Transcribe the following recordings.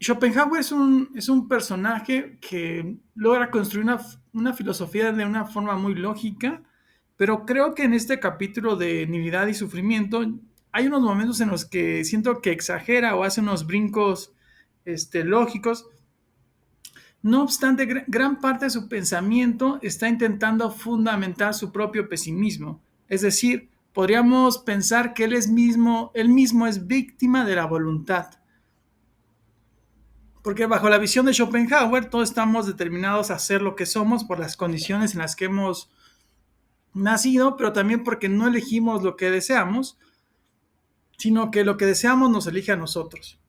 Schopenhauer es un personaje que logra construir una filosofía de una forma muy lógica, pero creo que en este capítulo de Nihilidad y Sufrimiento hay unos momentos en los que siento que exagera o hace unos brincos lógicos. No obstante, gran parte de su pensamiento está intentando fundamentar su propio pesimismo. Es decir, podríamos pensar que él mismo es víctima de la voluntad. Porque bajo la visión de Schopenhauer, todos estamos determinados a ser lo que somos por las condiciones en las que hemos nacido, pero también porque no elegimos lo que deseamos, sino que lo que deseamos nos elige a nosotros.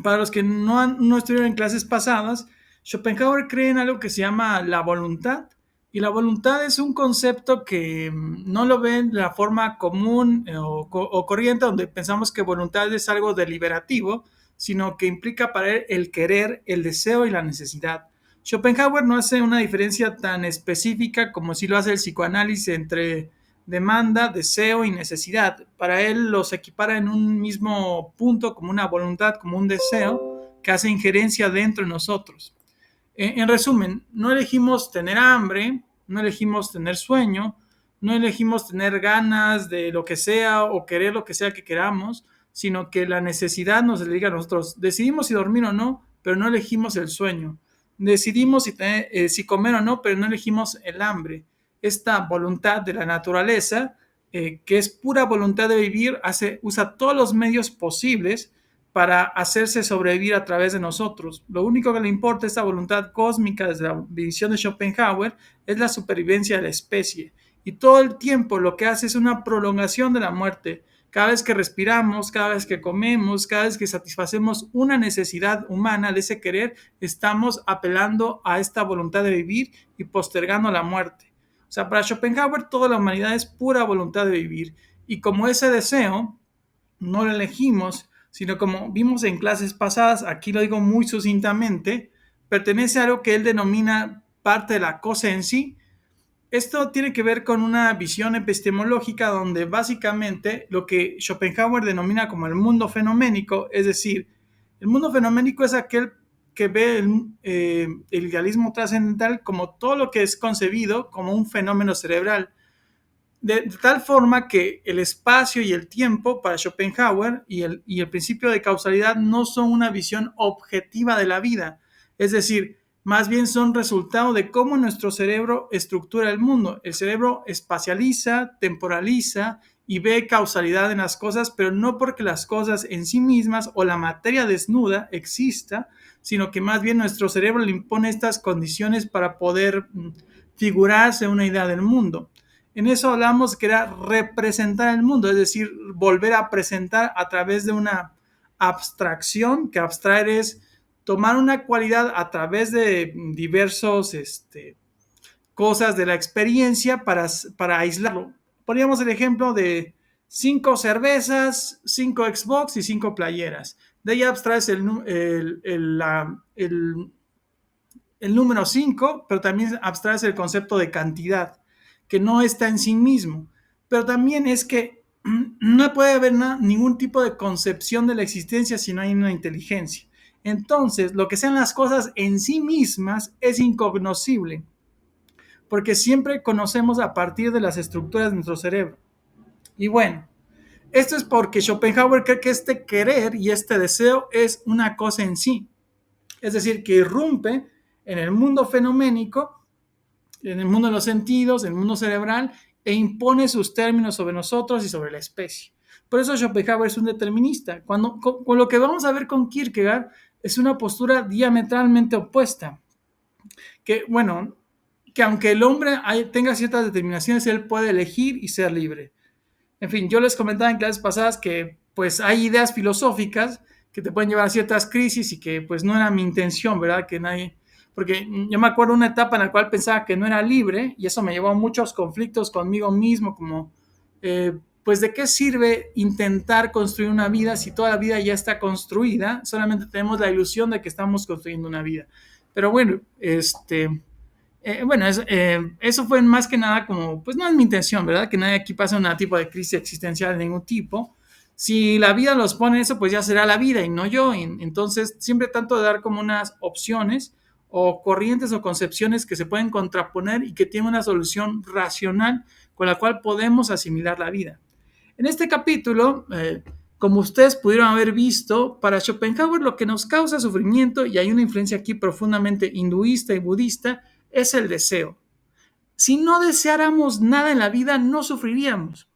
Para los que no estuvieron en clases pasadas, Schopenhauer cree en algo que se llama la voluntad. Y la voluntad es un concepto que no lo ven de la forma común o corriente, donde pensamos que voluntad es algo deliberativo, sino que implica para él el querer, el deseo y la necesidad. Schopenhauer no hace una diferencia tan específica como si lo hace el psicoanálisis entre demanda, deseo y necesidad. Para él los equipara en un mismo punto como una voluntad, como un deseo que hace injerencia dentro de nosotros. En resumen, no elegimos tener hambre, no elegimos tener sueño, no elegimos tener ganas de lo que sea o querer lo que sea que queramos, sino que la necesidad nos obliga a nosotros. Decidimos si dormir o no, pero no elegimos el sueño. Decidimos si comer o no, pero no elegimos el hambre. Esta voluntad de la naturaleza, que es pura voluntad de vivir, usa todos los medios posibles para hacerse sobrevivir a través de nosotros. Lo único que le importa a esta voluntad cósmica desde la visión de Schopenhauer es la supervivencia de la especie. Y todo el tiempo lo que hace es una prolongación de la muerte. Cada vez que respiramos, cada vez que comemos, cada vez que satisfacemos una necesidad humana de ese querer, estamos apelando a esta voluntad de vivir y postergando la muerte. O sea, para Schopenhauer toda la humanidad es pura voluntad de vivir. Y como ese deseo no lo elegimos, sino como vimos en clases pasadas, aquí lo digo muy sucintamente, pertenece a algo que él denomina parte de la cosa en sí. Esto tiene que ver con una visión epistemológica donde básicamente lo que Schopenhauer denomina como el mundo fenoménico, es decir, el mundo fenoménico es aquel que ve el idealismo trascendental como todo lo que es concebido como un fenómeno cerebral. De tal forma que el espacio y el tiempo para Schopenhauer y el principio de causalidad no son una visión objetiva de la vida, es decir, más bien son resultado de cómo nuestro cerebro estructura el mundo. El cerebro espacializa, temporaliza y ve causalidad en las cosas, pero no porque las cosas en sí mismas o la materia desnuda exista, sino que más bien nuestro cerebro le impone estas condiciones para poder figurarse una idea del mundo. En eso hablamos que era representar el mundo, es decir, volver a presentar a través de una abstracción, que abstraer es tomar una cualidad a través de diversos cosas de la experiencia para aislarlo. Poníamos el ejemplo de 5 cervezas, 5 Xbox y 5 playeras. De ahí abstraes el número 5, pero también abstraes el concepto de cantidad, que no está en sí mismo. Pero también es que no puede haber ningún tipo de concepción de la existencia si no hay una inteligencia. Entonces, lo que sean las cosas en sí mismas es incognoscible, porque siempre conocemos a partir de las estructuras de nuestro cerebro. Y bueno, esto es porque Schopenhauer cree que este querer y este deseo es una cosa en sí. Es decir, que irrumpe en el mundo fenoménico, en el mundo de los sentidos, en el mundo cerebral, e impone sus términos sobre nosotros y sobre la especie. Por eso Schopenhauer es un determinista. Con lo que vamos a ver con Kierkegaard es una postura diametralmente opuesta. Que, bueno, que aunque el hombre tenga ciertas determinaciones, él puede elegir y ser libre. En fin, yo les comentaba en clases pasadas que pues hay ideas filosóficas que te pueden llevar a ciertas crisis y que pues no era mi intención, ¿verdad? Porque yo me acuerdo una etapa en la cual pensaba que no era libre y eso me llevó a muchos conflictos conmigo mismo, como pues de qué sirve intentar construir una vida si toda la vida ya está construida, solamente tenemos la ilusión de que estamos construyendo una vida. Pero bueno, eso fue más que nada como, pues no es mi intención, ¿verdad? Que nadie aquí pase un tipo de crisis existencial de ningún tipo, Si la vida los pone eso, pues ya será la vida y no yo. Entonces, siempre tanto de dar como unas opciones o corrientes o concepciones que se pueden contraponer y que tienen una solución racional con la cual podemos asimilar la vida. En este capítulo, como ustedes pudieron haber visto, para Schopenhauer lo que nos causa sufrimiento, y hay una influencia aquí profundamente hinduista y budista, es el deseo. Si no deseáramos nada en la vida, no sufriríamos.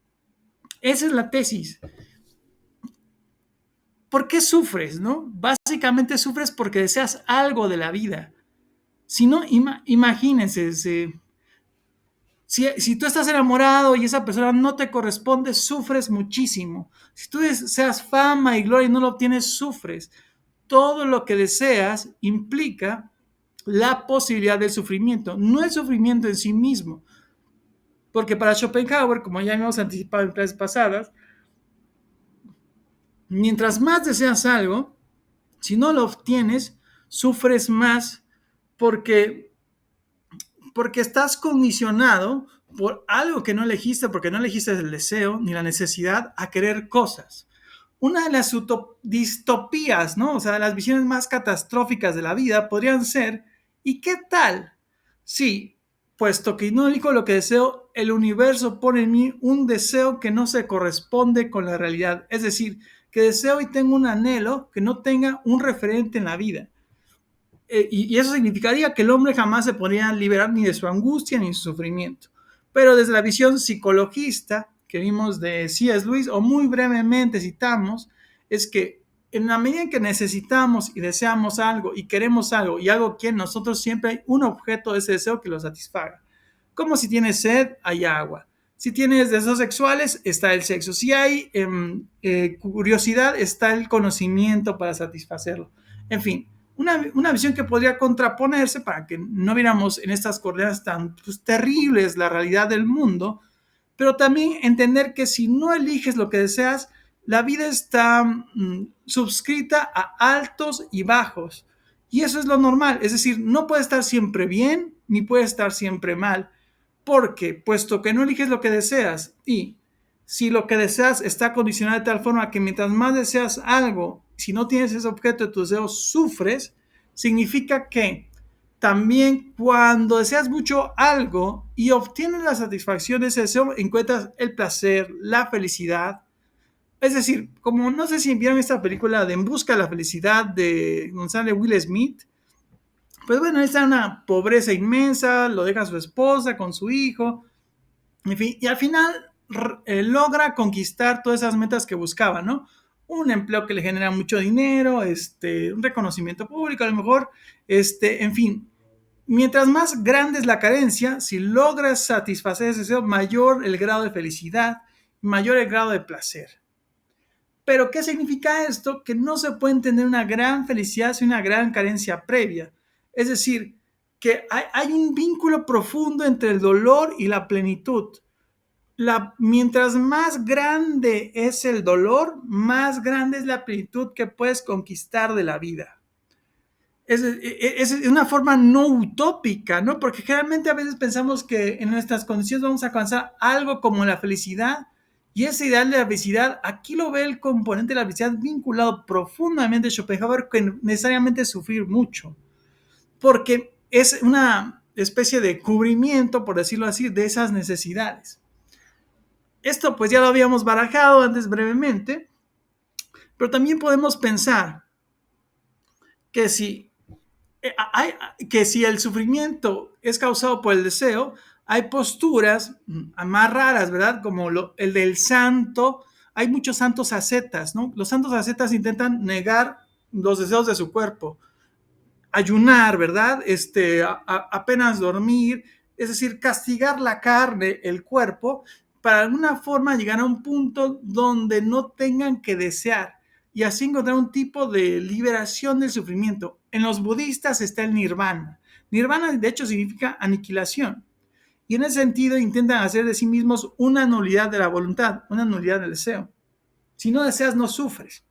Esa es la tesis. ¿Por qué sufres, no? Básicamente sufres porque deseas algo de la vida. Si no, imagínense, si tú estás enamorado y esa persona no te corresponde, sufres muchísimo. Si tú deseas fama y gloria y no lo obtienes, sufres. Todo lo que deseas implica la posibilidad del sufrimiento, no el sufrimiento en sí mismo. Porque para Schopenhauer, como ya hemos anticipado en clases pasadas, mientras más deseas algo, si no lo obtienes, sufres más porque, porque estás condicionado por algo que no elegiste, porque no elegiste el deseo ni la necesidad a querer cosas. Una de las distopías, ¿no? O sea, las visiones más catastróficas de la vida podrían ser, ¿y qué tal si, puesto que no elijo lo que deseo, el universo pone en mí un deseo que no se corresponde con la realidad? Es decir, que deseo y tengo un anhelo que no tenga un referente en la vida. Y eso significaría que el hombre jamás se podría liberar ni de su angustia ni de su sufrimiento. Pero desde la visión psicologista que vimos de C.S. Lewis, o muy brevemente citamos, es que en la medida en que necesitamos y deseamos algo y queremos algo y algo que nosotros siempre hay un objeto de ese deseo que lo satisfaga. Como si tienes sed, hay agua. Si tienes deseos sexuales, está el sexo. Si hay curiosidad, está el conocimiento para satisfacerlo. En fin, una visión que podría contraponerse para que no viéramos en estas coordenadas tan terribles la realidad del mundo, pero también entender que si no eliges lo que deseas, la vida está subscrita a altos y bajos. Y eso es lo normal, es decir, no puede estar siempre bien ni puede estar siempre mal, porque puesto que no eliges lo que deseas y si lo que deseas está condicionado de tal forma que mientras más deseas algo, si no tienes ese objeto de tus deseos, sufres, significa que también cuando deseas mucho algo y obtienes la satisfacción de ese deseo, encuentras el placer, la felicidad. Es decir, como no sé si vieron esta película de En busca de la felicidad de González Will Smith, pues bueno, está en una pobreza inmensa, lo deja su esposa con su hijo, en fin, y al final logra conquistar todas esas metas que buscaba, ¿no? Un empleo que le genera mucho dinero, un reconocimiento público, a lo mejor, en fin. Mientras más grande es la carencia, si logras satisfacer ese deseo, mayor el grado de felicidad, mayor el grado de placer. Pero, ¿qué significa esto? Que no se puede entender una gran felicidad sin una gran carencia previa. Es decir, que hay un vínculo profundo entre el dolor y la plenitud. Mientras más grande es el dolor, más grande es la plenitud que puedes conquistar de la vida. Es una forma no utópica, ¿no? Porque generalmente a veces pensamos que en nuestras condiciones vamos a alcanzar algo como la felicidad, y ese ideal de la felicidad, aquí lo ve el componente de la felicidad vinculado profundamente a Schopenhauer con necesariamente sufrir mucho, porque es una especie de cubrimiento, por decirlo así, de esas necesidades. Esto pues ya lo habíamos barajado antes brevemente, pero también podemos pensar que si el sufrimiento es causado por el deseo, hay posturas más raras, ¿verdad? Como el del santo. Hay muchos santos ascetas, ¿no? Los santos ascetas intentan negar los deseos de su cuerpo, ayunar, ¿verdad? Apenas dormir, es decir, castigar la carne, el cuerpo, para de alguna forma llegar a un punto donde no tengan que desear y así encontrar un tipo de liberación del sufrimiento. En los budistas está el nirvana. Nirvana, de hecho, significa aniquilación. Y en ese sentido intentan hacer de sí mismos una nulidad de la voluntad, una nulidad del deseo. Si no deseas, no sufres.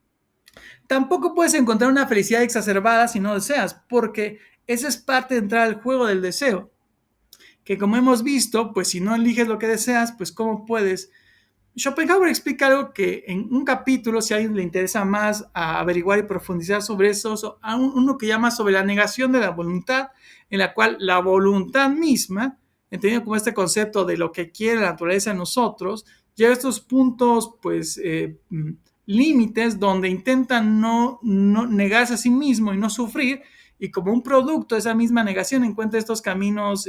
Tampoco puedes encontrar una felicidad exacerbada si no deseas, porque esa es parte de entrar al juego del deseo. Que como hemos visto, pues si no eliges lo que deseas, pues cómo puedes Schopenhauer explica algo que en un capítulo, si a alguien le interesa más a averiguar y profundizar sobre eso, uno que llama sobre la negación de la voluntad, en la cual la voluntad misma, entendido como este concepto de lo que quiere la naturaleza en nosotros, llega a estos puntos, pues, límites donde intentan no negarse a sí mismo y no sufrir, y como un producto de esa misma negación encuentra estos caminos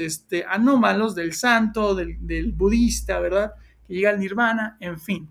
anómalos del santo, del budista, ¿verdad? Que llega al nirvana, en fin.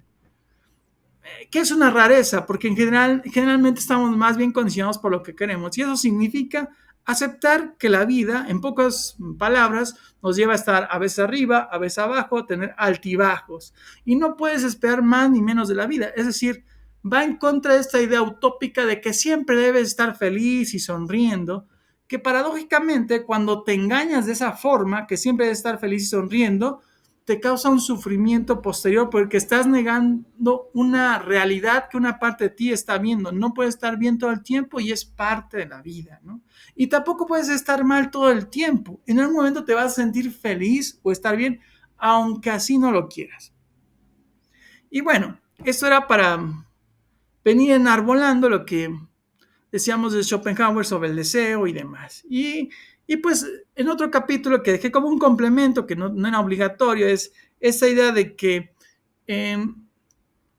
Que es una rareza, porque generalmente estamos más bien condicionados por lo que queremos, y eso significa aceptar que la vida, en pocas palabras, nos lleva a estar a veces arriba, a veces abajo, tener altibajos, y no puedes esperar más ni menos de la vida, es decir, va en contra de esta idea utópica de que siempre debes estar feliz y sonriendo, que paradójicamente cuando te engañas de esa forma, que siempre debes estar feliz y sonriendo, te causa un sufrimiento posterior porque estás negando una realidad que una parte de ti está viendo. No puedes estar bien todo el tiempo y es parte de la vida, ¿no? Y tampoco puedes estar mal todo el tiempo. En algún momento te vas a sentir feliz o estar bien, aunque así no lo quieras. Y bueno, esto era para venir enarbolando lo que decíamos de Schopenhauer sobre el deseo y demás. Y pues en otro capítulo que dejé como un complemento, que no era obligatorio, es esa idea de eh,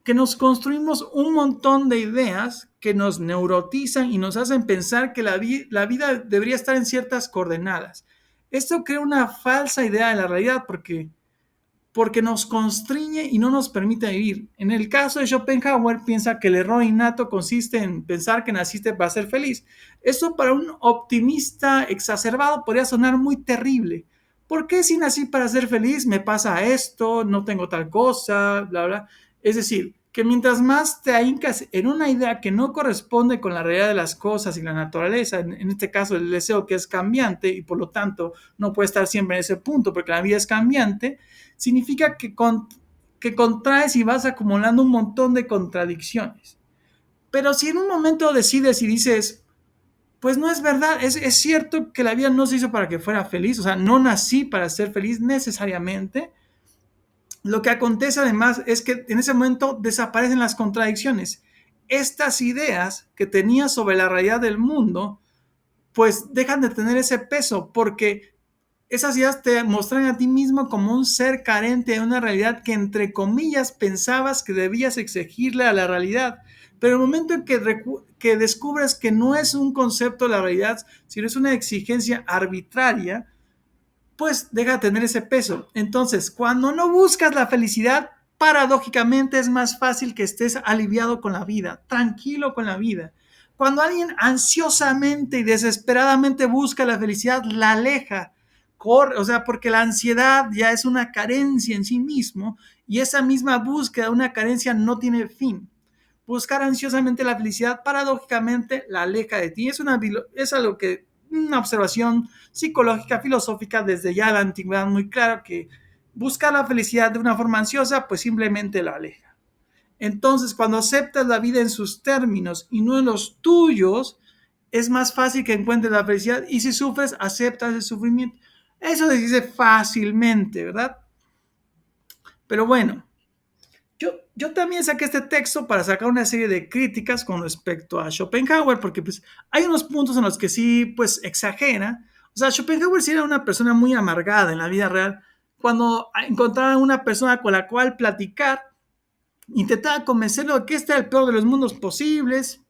que nos construimos un montón de ideas que nos neurotizan y nos hacen pensar que la vida debería estar en ciertas coordenadas. Esto crea una falsa idea de la realidad porque nos constriñe y no nos permite vivir. En el caso de Schopenhauer, piensa que el error innato consiste en pensar que naciste para ser feliz. Eso para un optimista exacerbado podría sonar muy terrible. ¿Por qué si nací para ser feliz me pasa esto, no tengo tal cosa, bla, bla? Es decir, que mientras más te ahincas en una idea que no corresponde con la realidad de las cosas y la naturaleza, en este caso el deseo que es cambiante y por lo tanto no puede estar siempre en ese punto porque la vida es cambiante, significa que contraes y vas acumulando un montón de contradicciones. Pero si en un momento decides y dices, pues no es verdad, es cierto que la vida no se hizo para que fuera feliz, o sea, no nací para ser feliz necesariamente, lo que acontece además es que en ese momento desaparecen las contradicciones. Estas ideas que tenías sobre la realidad del mundo, pues dejan de tener ese peso porque esas ideas te muestran a ti mismo como un ser carente de una realidad que entre comillas pensabas que debías exigirle a la realidad. Pero el momento en que descubres que no es un concepto de la realidad, sino es una exigencia arbitraria, pues deja de tener ese peso. Entonces, cuando no buscas la felicidad, paradójicamente es más fácil que estés aliviado con la vida, tranquilo con la vida. Cuando alguien ansiosamente y desesperadamente busca la felicidad, la aleja, corre, o sea, porque la ansiedad ya es una carencia en sí mismo y esa misma búsqueda de una carencia no tiene fin. Buscar ansiosamente la felicidad, paradójicamente, la aleja de ti. Es algo que, una observación psicológica, filosófica, desde ya la antigüedad muy claro que buscar la felicidad de una forma ansiosa, pues simplemente la aleja. Entonces, cuando aceptas la vida en sus términos y no en los tuyos, es más fácil que encuentres la felicidad y si sufres, aceptas el sufrimiento. Eso se dice fácilmente, ¿verdad? Pero bueno, yo también saqué este texto para sacar una serie de críticas con respecto a Schopenhauer, porque pues hay unos puntos en los que sí, pues exagera. O sea, Schopenhauer sí era una persona muy amargada en la vida real. Cuando encontraba una persona con la cual platicar, intentaba convencerlo de que este era el peor de los mundos posibles.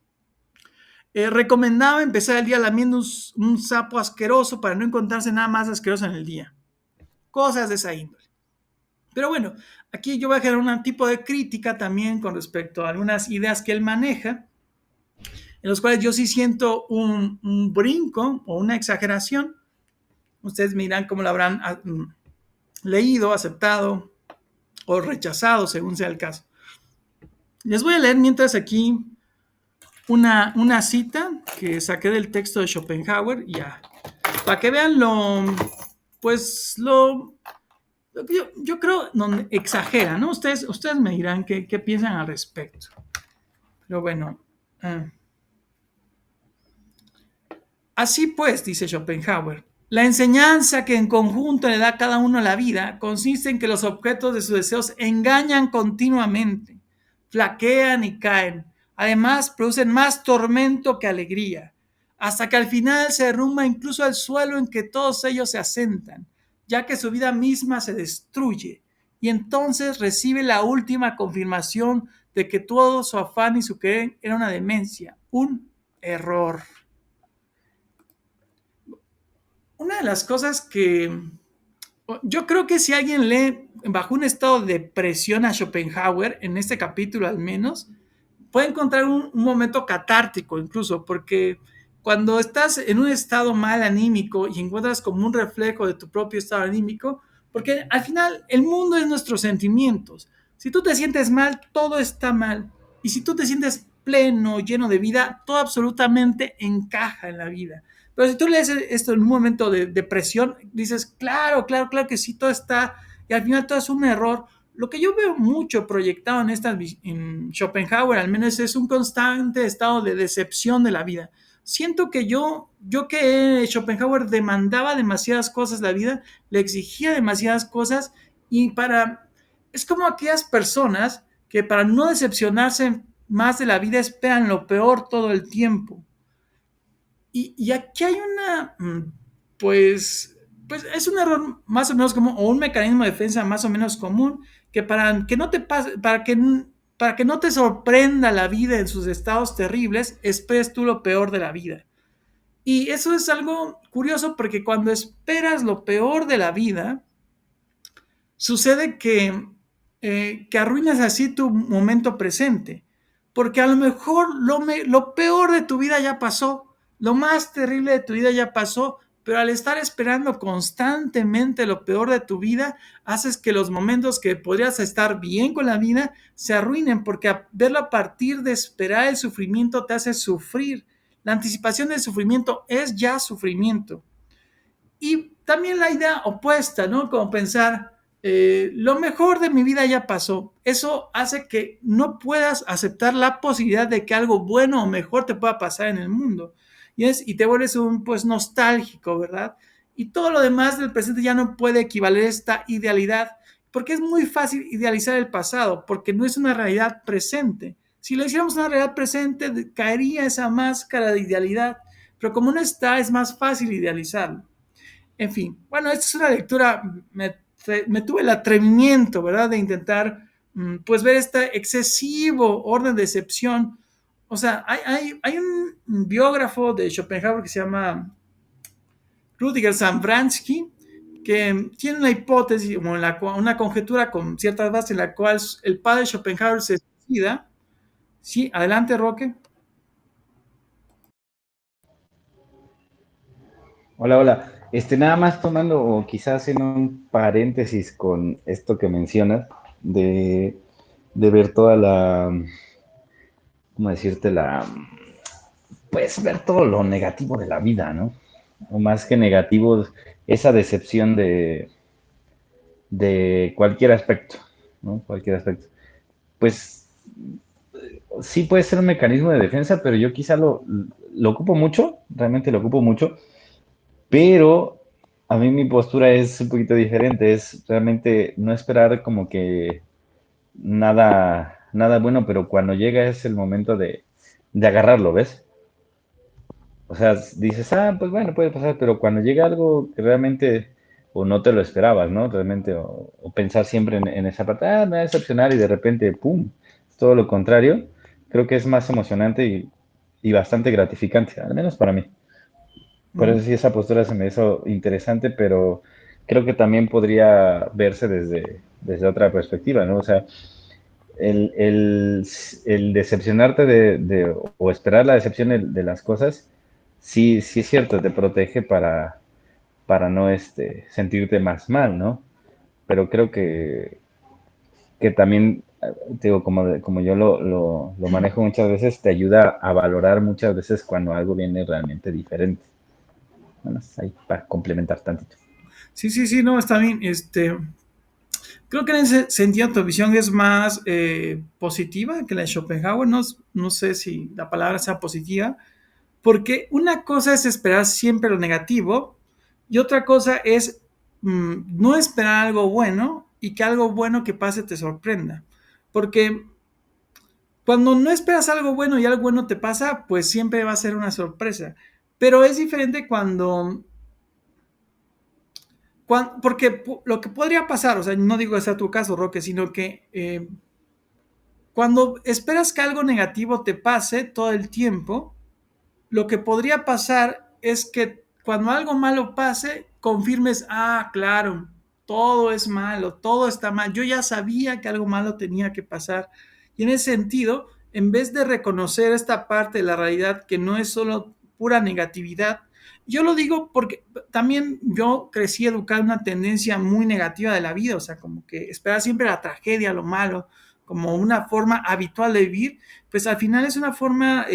Recomendaba empezar el día lamiendo un sapo asqueroso para no encontrarse nada más asqueroso en el día. Cosas de esa índole. Pero bueno, aquí yo voy a generar un tipo de crítica también con respecto a algunas ideas que él maneja, en los cuales yo sí siento un brinco o una exageración. Ustedes me dirán cómo lo habrán leído, aceptado o rechazado, según sea el caso. Les voy a leer mientras aquí una cita que saqué del texto de Schopenhauer, ya, para que vean pues yo creo donde exagera, ¿no? Ustedes me dirán qué piensan al respecto. Pero bueno, así pues, dice Schopenhauer, La enseñanza que en conjunto le da a cada uno a la vida consiste en que los objetos de sus deseos engañan continuamente, flaquean y caen. Además, producen más tormento que alegría, hasta que al final se derrumba incluso el suelo en que todos ellos se asentan, ya que su vida misma se destruye, y entonces recibe la última confirmación de que todo su afán y su querer era una demencia, un error. Una de las cosas que yo creo que si alguien lee bajo un estado de depresión a Schopenhauer, en este capítulo al menos, puede encontrar un momento catártico incluso, porque cuando estás en un estado mal anímico y encuentras como un reflejo de tu propio estado anímico, porque al final el mundo es nuestros sentimientos. Si tú te sientes mal, todo está mal. Y si tú te sientes pleno, lleno de vida, todo absolutamente encaja en la vida. Pero si tú lees esto en un momento de depresión, dices, claro, claro, claro que sí, todo está, y al final todo es un error. Lo que yo veo mucho proyectado en Schopenhauer, al menos, es un constante estado de decepción de la vida. Siento que yo que Schopenhauer demandaba demasiadas cosas de la vida, le exigía demasiadas cosas, y es como aquellas personas que para no decepcionarse más de la vida esperan lo peor todo el tiempo. Y aquí hay pues es un error más o menos común, o un mecanismo de defensa más o menos común, que para que no te pase, para que no te sorprenda la vida en sus estados terribles, esperes tú lo peor de la vida. Y eso es algo curioso porque cuando esperas lo peor de la vida, sucede que arruinas así tu momento presente, porque a lo mejor lo peor de tu vida ya pasó, lo más terrible de tu vida ya pasó, pero al estar esperando constantemente lo peor de tu vida, haces que los momentos que podrías estar bien con la vida se arruinen, porque verlo a partir de esperar el sufrimiento te hace sufrir. La anticipación del sufrimiento es ya sufrimiento. Y también la idea opuesta, ¿no? Como pensar, lo mejor de mi vida ya pasó. Eso hace que no puedas aceptar la posibilidad de que algo bueno o mejor te pueda pasar en el mundo. Y te vuelves pues nostálgico, ¿verdad? Y todo lo demás del presente ya no puede equivaler a esta idealidad, porque es muy fácil idealizar el pasado, porque no es una realidad presente. Si lo hiciéramos una realidad presente, caería esa máscara de idealidad, pero como no está, es más fácil idealizarlo. En fin, bueno, esta es una lectura, me tuve el atrevimiento, ¿verdad?, de intentar, pues, ver este excesivo orden de excepción. O sea, hay un biógrafo de Schopenhauer que se llama Rudiger Safransky, que tiene una hipótesis, una conjetura con ciertas bases en la cual el padre de Schopenhauer se suicida. Sí, adelante, Roque. Hola, hola. Nada más tomando o quizás en un paréntesis con esto que mencionas de, de ver toda la, ¿cómo decirte? Pues ver todo lo negativo de la vida, ¿no? O más que negativo, esa decepción de cualquier aspecto, ¿no? Cualquier aspecto. Pues sí puede ser un mecanismo de defensa, pero yo quizá lo ocupo mucho, realmente lo ocupo mucho. Pero a mí mi postura es un poquito diferente, es realmente no esperar como que nada bueno, pero cuando llega es el momento de agarrarlo, ¿ves? O sea, dices, ah, pues bueno, puede pasar, pero cuando llega algo que realmente o no te lo esperabas, ¿no? Realmente, o pensar siempre en esa parte, ah, me va a decepcionar y de repente, ¡pum! Es todo lo contrario, creo que es más emocionante y bastante gratificante, al menos para mí. Por eso Mm. sí, esa postura se me hizo interesante, pero creo que también podría verse desde otra perspectiva, ¿no? O sea, el decepcionarte o esperar la decepción de las cosas, sí, sí es cierto, te protege para no sentirte más mal, ¿no? Pero creo que también, te digo, como yo lo manejo muchas veces, te ayuda a valorar muchas veces cuando algo viene realmente diferente. Bueno, ahí para complementar tantito. Sí, sí, sí, no, está bien. Creo que en ese sentido tu visión es más positiva que la de Schopenhauer. No, no sé si la palabra sea positiva, porque una cosa es esperar siempre lo negativo, Y otra cosa es no esperar algo bueno y que algo bueno que pase te sorprenda. Porque cuando no esperas algo bueno y algo bueno te pasa, pues siempre va a ser una sorpresa. Pero es diferente porque lo que podría pasar, o sea, no digo que sea tu caso, Roque, sino que cuando esperas que algo negativo te pase todo el tiempo, lo que podría pasar es que cuando algo malo pase, confirmes, ah, claro, todo es malo, todo está mal. Yo ya sabía que algo malo tenía que pasar. Y en ese sentido, en vez de reconocer esta parte de la realidad que no es solo pura negatividad, yo lo digo porque también yo crecí educado en una tendencia muy negativa de la vida, o sea, como que esperar siempre la tragedia, lo malo, como una forma habitual de vivir, pues al final es una forma,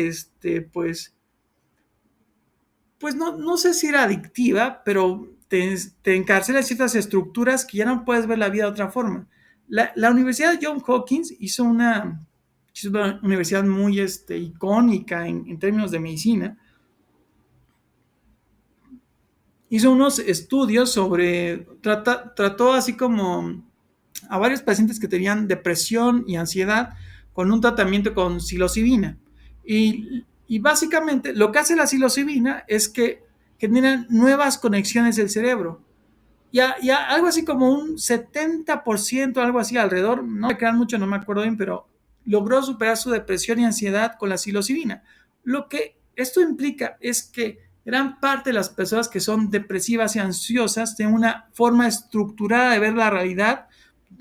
pues no sé si era adictiva, pero te encarcela en ciertas estructuras que ya no puedes ver la vida de otra forma. La Universidad de Johns Hopkins hizo una universidad muy icónica en términos de medicina. Hizo unos estudios trató así como a varios pacientes que tenían depresión y ansiedad con un tratamiento con psilocibina. Y básicamente lo que hace la psilocibina es que genera nuevas conexiones del cerebro. Ya algo así como un 70%, algo así alrededor, no me crean mucho, no me acuerdo bien, pero logró superar su depresión y ansiedad con la psilocibina. Lo que esto implica es que gran parte de las personas que son depresivas y ansiosas tienen una forma estructurada de ver la realidad,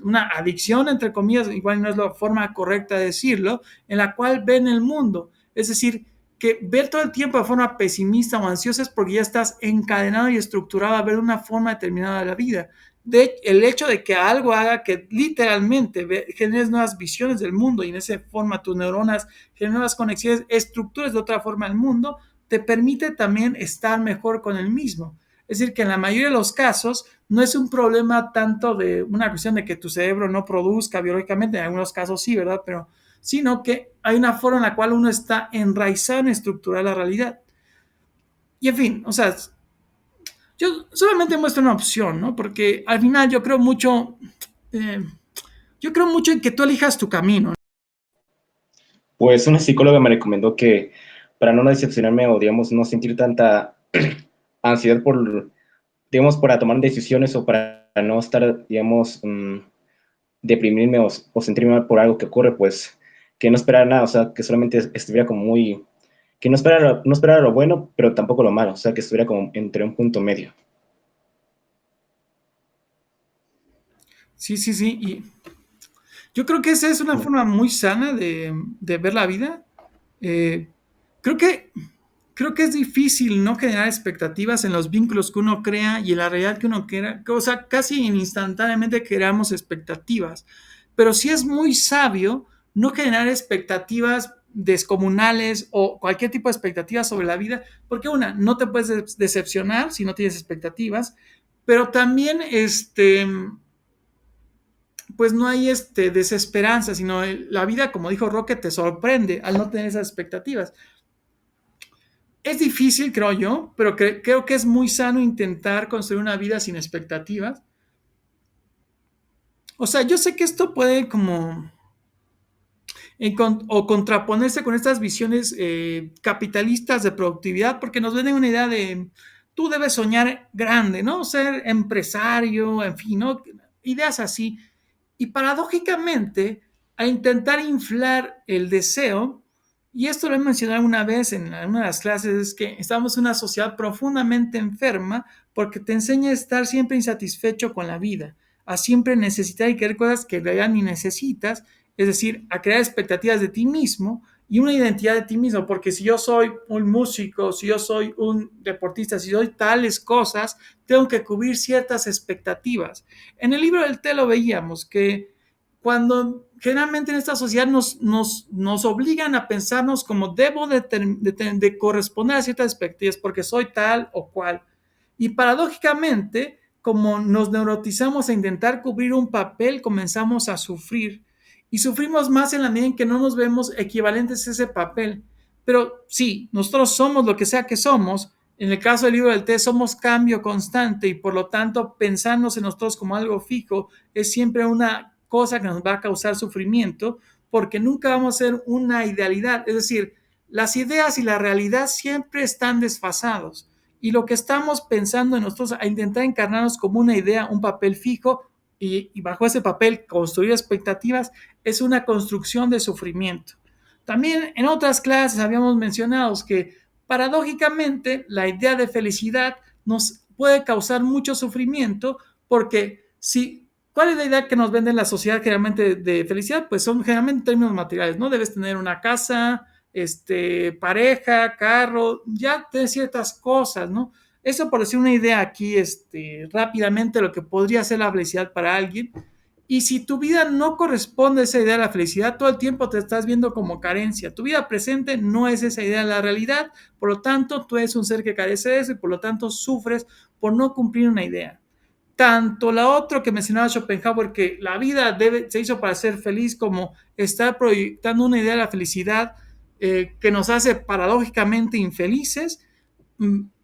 una adicción, entre comillas, igual no es la forma correcta de decirlo, en la cual ven el mundo. Es decir, que ver todo el tiempo de forma pesimista o ansiosa es porque ya estás encadenado y estructurado a ver una forma determinada de la vida. El hecho de que algo haga que literalmente generes nuevas visiones del mundo y en esa forma tus neuronas generen nuevas conexiones, estructuras de otra forma el mundo, te permite también estar mejor con el mismo. Es decir, que en la mayoría de los casos no es un problema tanto de una cuestión de que tu cerebro no produzca biológicamente, en algunos casos sí, ¿verdad? Pero sino que hay una forma en la cual uno está enraizado en estructurar la realidad. Y en fin, o sea, yo solamente muestro una opción, ¿no? Porque al final eh, yo creo mucho en que tú elijas tu camino. Pues una psicóloga me recomendó que para no decepcionarme o, digamos, no sentir tanta ansiedad por, digamos, para tomar decisiones o para no estar, digamos, deprimirme o sentirme mal por algo que ocurre, pues que no esperara nada, o sea, que solamente estuviera como muy, que no esperara lo bueno, pero tampoco lo malo, o sea, que estuviera como entre un punto medio. Sí, sí, sí. Y yo creo que esa es una forma muy sana de ver la vida. Eh, creo que creo que es difícil no generar expectativas en los vínculos que uno crea y en la realidad que uno crea, o sea, casi instantáneamente creamos expectativas, pero sí es muy sabio no generar expectativas descomunales o cualquier tipo de expectativas sobre la vida, porque una, no te puedes decepcionar si no tienes expectativas, pero también pues no hay desesperanza, sino la vida, como dijo Roque, te sorprende al no tener esas expectativas. Es difícil, creo yo, pero creo que es muy sano intentar construir una vida sin expectativas. O sea, yo sé que esto puede como o contraponerse con estas visiones capitalistas de productividad, porque nos venden una idea de tú debes soñar grande, ¿no? Ser empresario, en fin, ¿no? Ideas así. Y paradójicamente, al intentar inflar el deseo, y esto lo he mencionado una vez en una de las clases, es que estamos en una sociedad profundamente enferma porque te enseña a estar siempre insatisfecho con la vida, a siempre necesitar y querer cosas que en realidad ni necesitas, es decir, a crear expectativas de ti mismo y una identidad de ti mismo, porque si yo soy un músico, si yo soy un deportista, si soy tales cosas, tengo que cubrir ciertas expectativas. En el libro del té lo veíamos que cuando generalmente en esta sociedad nos obligan a pensarnos como debo de corresponder a ciertas expectativas porque soy tal o cual. Y paradójicamente, como nos neurotizamos a intentar cubrir un papel, comenzamos a sufrir. Y sufrimos más en la medida en que no nos vemos equivalentes a ese papel. Pero sí, nosotros somos lo que sea que somos, En el caso del libro del té, somos cambio constante y por lo tanto pensarnos en nosotros como algo fijo es siempre una cosa que nos va a causar sufrimiento porque nunca vamos a ser una idealidad. Es decir, las ideas y la realidad siempre están desfasados y lo que estamos pensando en nosotros a intentar encarnarnos como una idea, un papel fijo y bajo ese papel construir expectativas es una construcción de sufrimiento. También en otras clases habíamos mencionado que paradójicamente la idea de felicidad nos puede causar mucho sufrimiento porque si, ¿cuál es la idea que nos vende en la sociedad generalmente de felicidad? Pues son generalmente términos materiales, ¿no? Debes tener una casa, pareja, carro, ya de ciertas cosas, ¿no? Eso por decir una idea aquí, rápidamente lo que podría ser la felicidad para alguien. Y si tu vida no corresponde a esa idea de la felicidad, todo el tiempo te estás viendo como carencia. Tu vida presente no es esa idea de la realidad, por lo tanto, tú eres un ser que carece de eso y por lo tanto sufres por no cumplir una idea. Tanto la otra que mencionaba Schopenhauer, que la vida se hizo para ser feliz, como estar proyectando una idea de la felicidad que nos hace paradójicamente infelices,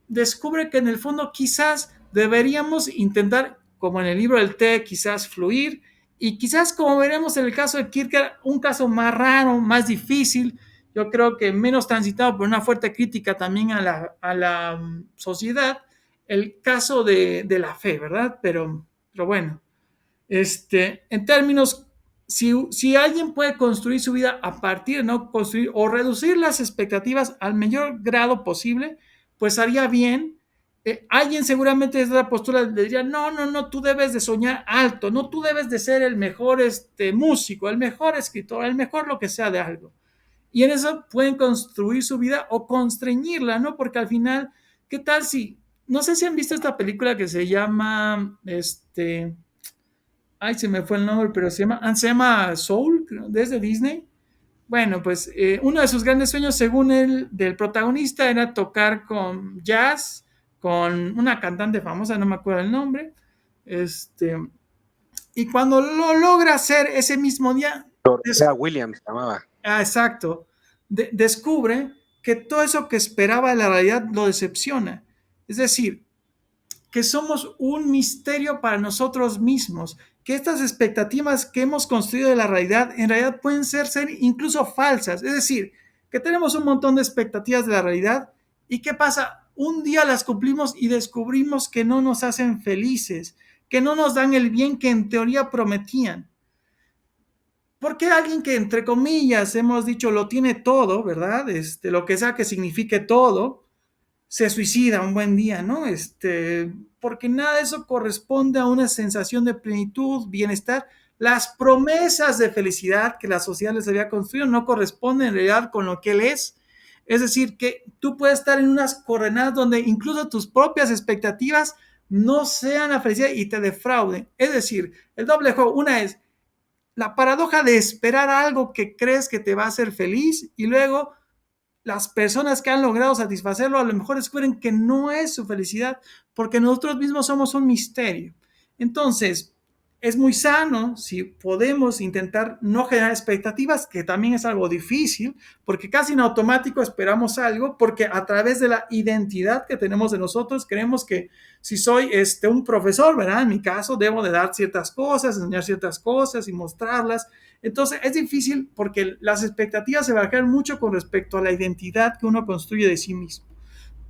descubre que en el fondo quizás deberíamos intentar, como en el libro del té, quizás fluir y quizás como veremos en el caso de Kierkegaard, un caso más raro, más difícil, yo creo que menos transitado por una fuerte crítica también a la sociedad, el caso de la fe, ¿verdad? Pero bueno, en términos, si alguien puede construir su vida a partir de no construir o reducir las expectativas al mayor grado posible, pues haría bien. Alguien seguramente desde la postura le diría, no, no, no, tú debes de soñar alto, no, tú debes de ser el mejor músico, el mejor escritor, el mejor lo que sea de algo. Y en eso pueden construir su vida o constreñirla, ¿no? Porque al final, ¿qué tal si, no sé si han visto esta película que se llama, ay, se me fue el nombre, pero se llama Soul, desde Disney. Bueno, pues uno de sus grandes sueños, según él, del protagonista, era tocar con jazz, con una cantante famosa, no me acuerdo el nombre. Y cuando lo logra hacer ese mismo día... Era Williams, se llamaba. Exacto. Descubre que todo eso que esperaba de la realidad lo decepciona. Es decir, que somos un misterio para nosotros mismos, que estas expectativas que hemos construido de la realidad en realidad pueden ser incluso falsas, es decir, que tenemos un montón de expectativas de la realidad y ¿qué pasa? Un día las cumplimos y descubrimos que no nos hacen felices, que no nos dan el bien que en teoría prometían. Porque alguien que entre comillas hemos dicho lo tiene todo, ¿verdad? Lo que sea que signifique todo, se suicida un buen día, ¿no? Porque nada de eso corresponde a una sensación de plenitud, bienestar. Las promesas de felicidad que la sociedad les había construido no corresponden en realidad con lo que él es. Es decir, que tú puedes estar en unas coordenadas donde incluso tus propias expectativas no sean la felicidad y te defrauden. Es decir, el doble juego, una es la paradoja de esperar algo que crees que te va a hacer feliz y luego las personas que han logrado satisfacerlo a lo mejor descubren que no es su felicidad porque nosotros mismos somos un misterio. Entonces, es muy sano si podemos intentar no generar expectativas, que también es algo difícil, porque casi en automático esperamos algo, porque a través de la identidad que tenemos de nosotros, creemos que si soy un profesor, ¿verdad? En mi caso, debo de dar ciertas cosas, enseñar ciertas cosas y mostrarlas. Entonces, es difícil porque las expectativas se barajan mucho con respecto a la identidad que uno construye de sí mismo.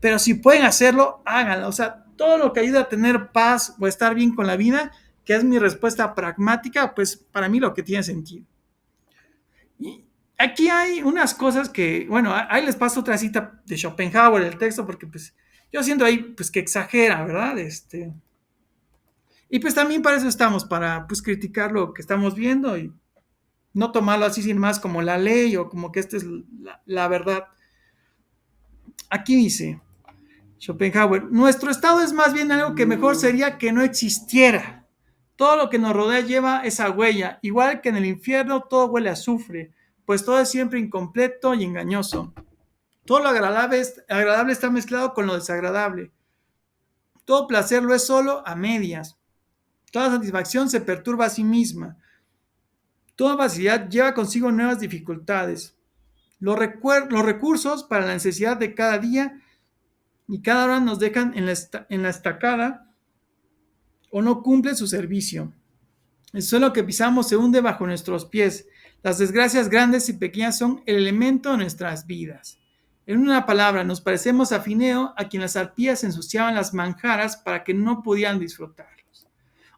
Pero si pueden hacerlo, háganlo. O sea, todo lo que ayuda a tener paz o estar bien con la vida, que es mi respuesta pragmática, pues para mí lo que tiene sentido. Y aquí hay unas cosas que, bueno, ahí les paso otra cita de Schopenhauer, el texto, porque pues yo siento ahí pues que exagera, ¿verdad? Y pues también para eso estamos, para pues criticar lo que estamos viendo y no tomarlo así sin más como la ley o como que esta es la verdad. Aquí dice Schopenhauer, nuestro estado es más bien algo que mejor sería que no existiera. Todo lo que nos rodea lleva esa huella, igual que en el infierno todo huele a azufre, pues todo es siempre incompleto y engañoso. Todo lo agradable está mezclado con lo desagradable. Todo placer lo es solo a medias. Toda satisfacción se perturba a sí misma. Toda facilidad lleva consigo nuevas dificultades. Los recursos para la necesidad de cada día y cada hora nos dejan en la estacada o no cumplen su servicio. El suelo que pisamos se hunde bajo nuestros pies. Las desgracias grandes y pequeñas son el elemento de nuestras vidas. En una palabra, nos parecemos a Fineo, a quien las arpías ensuciaban las manjaras para que no pudieran disfrutarlos.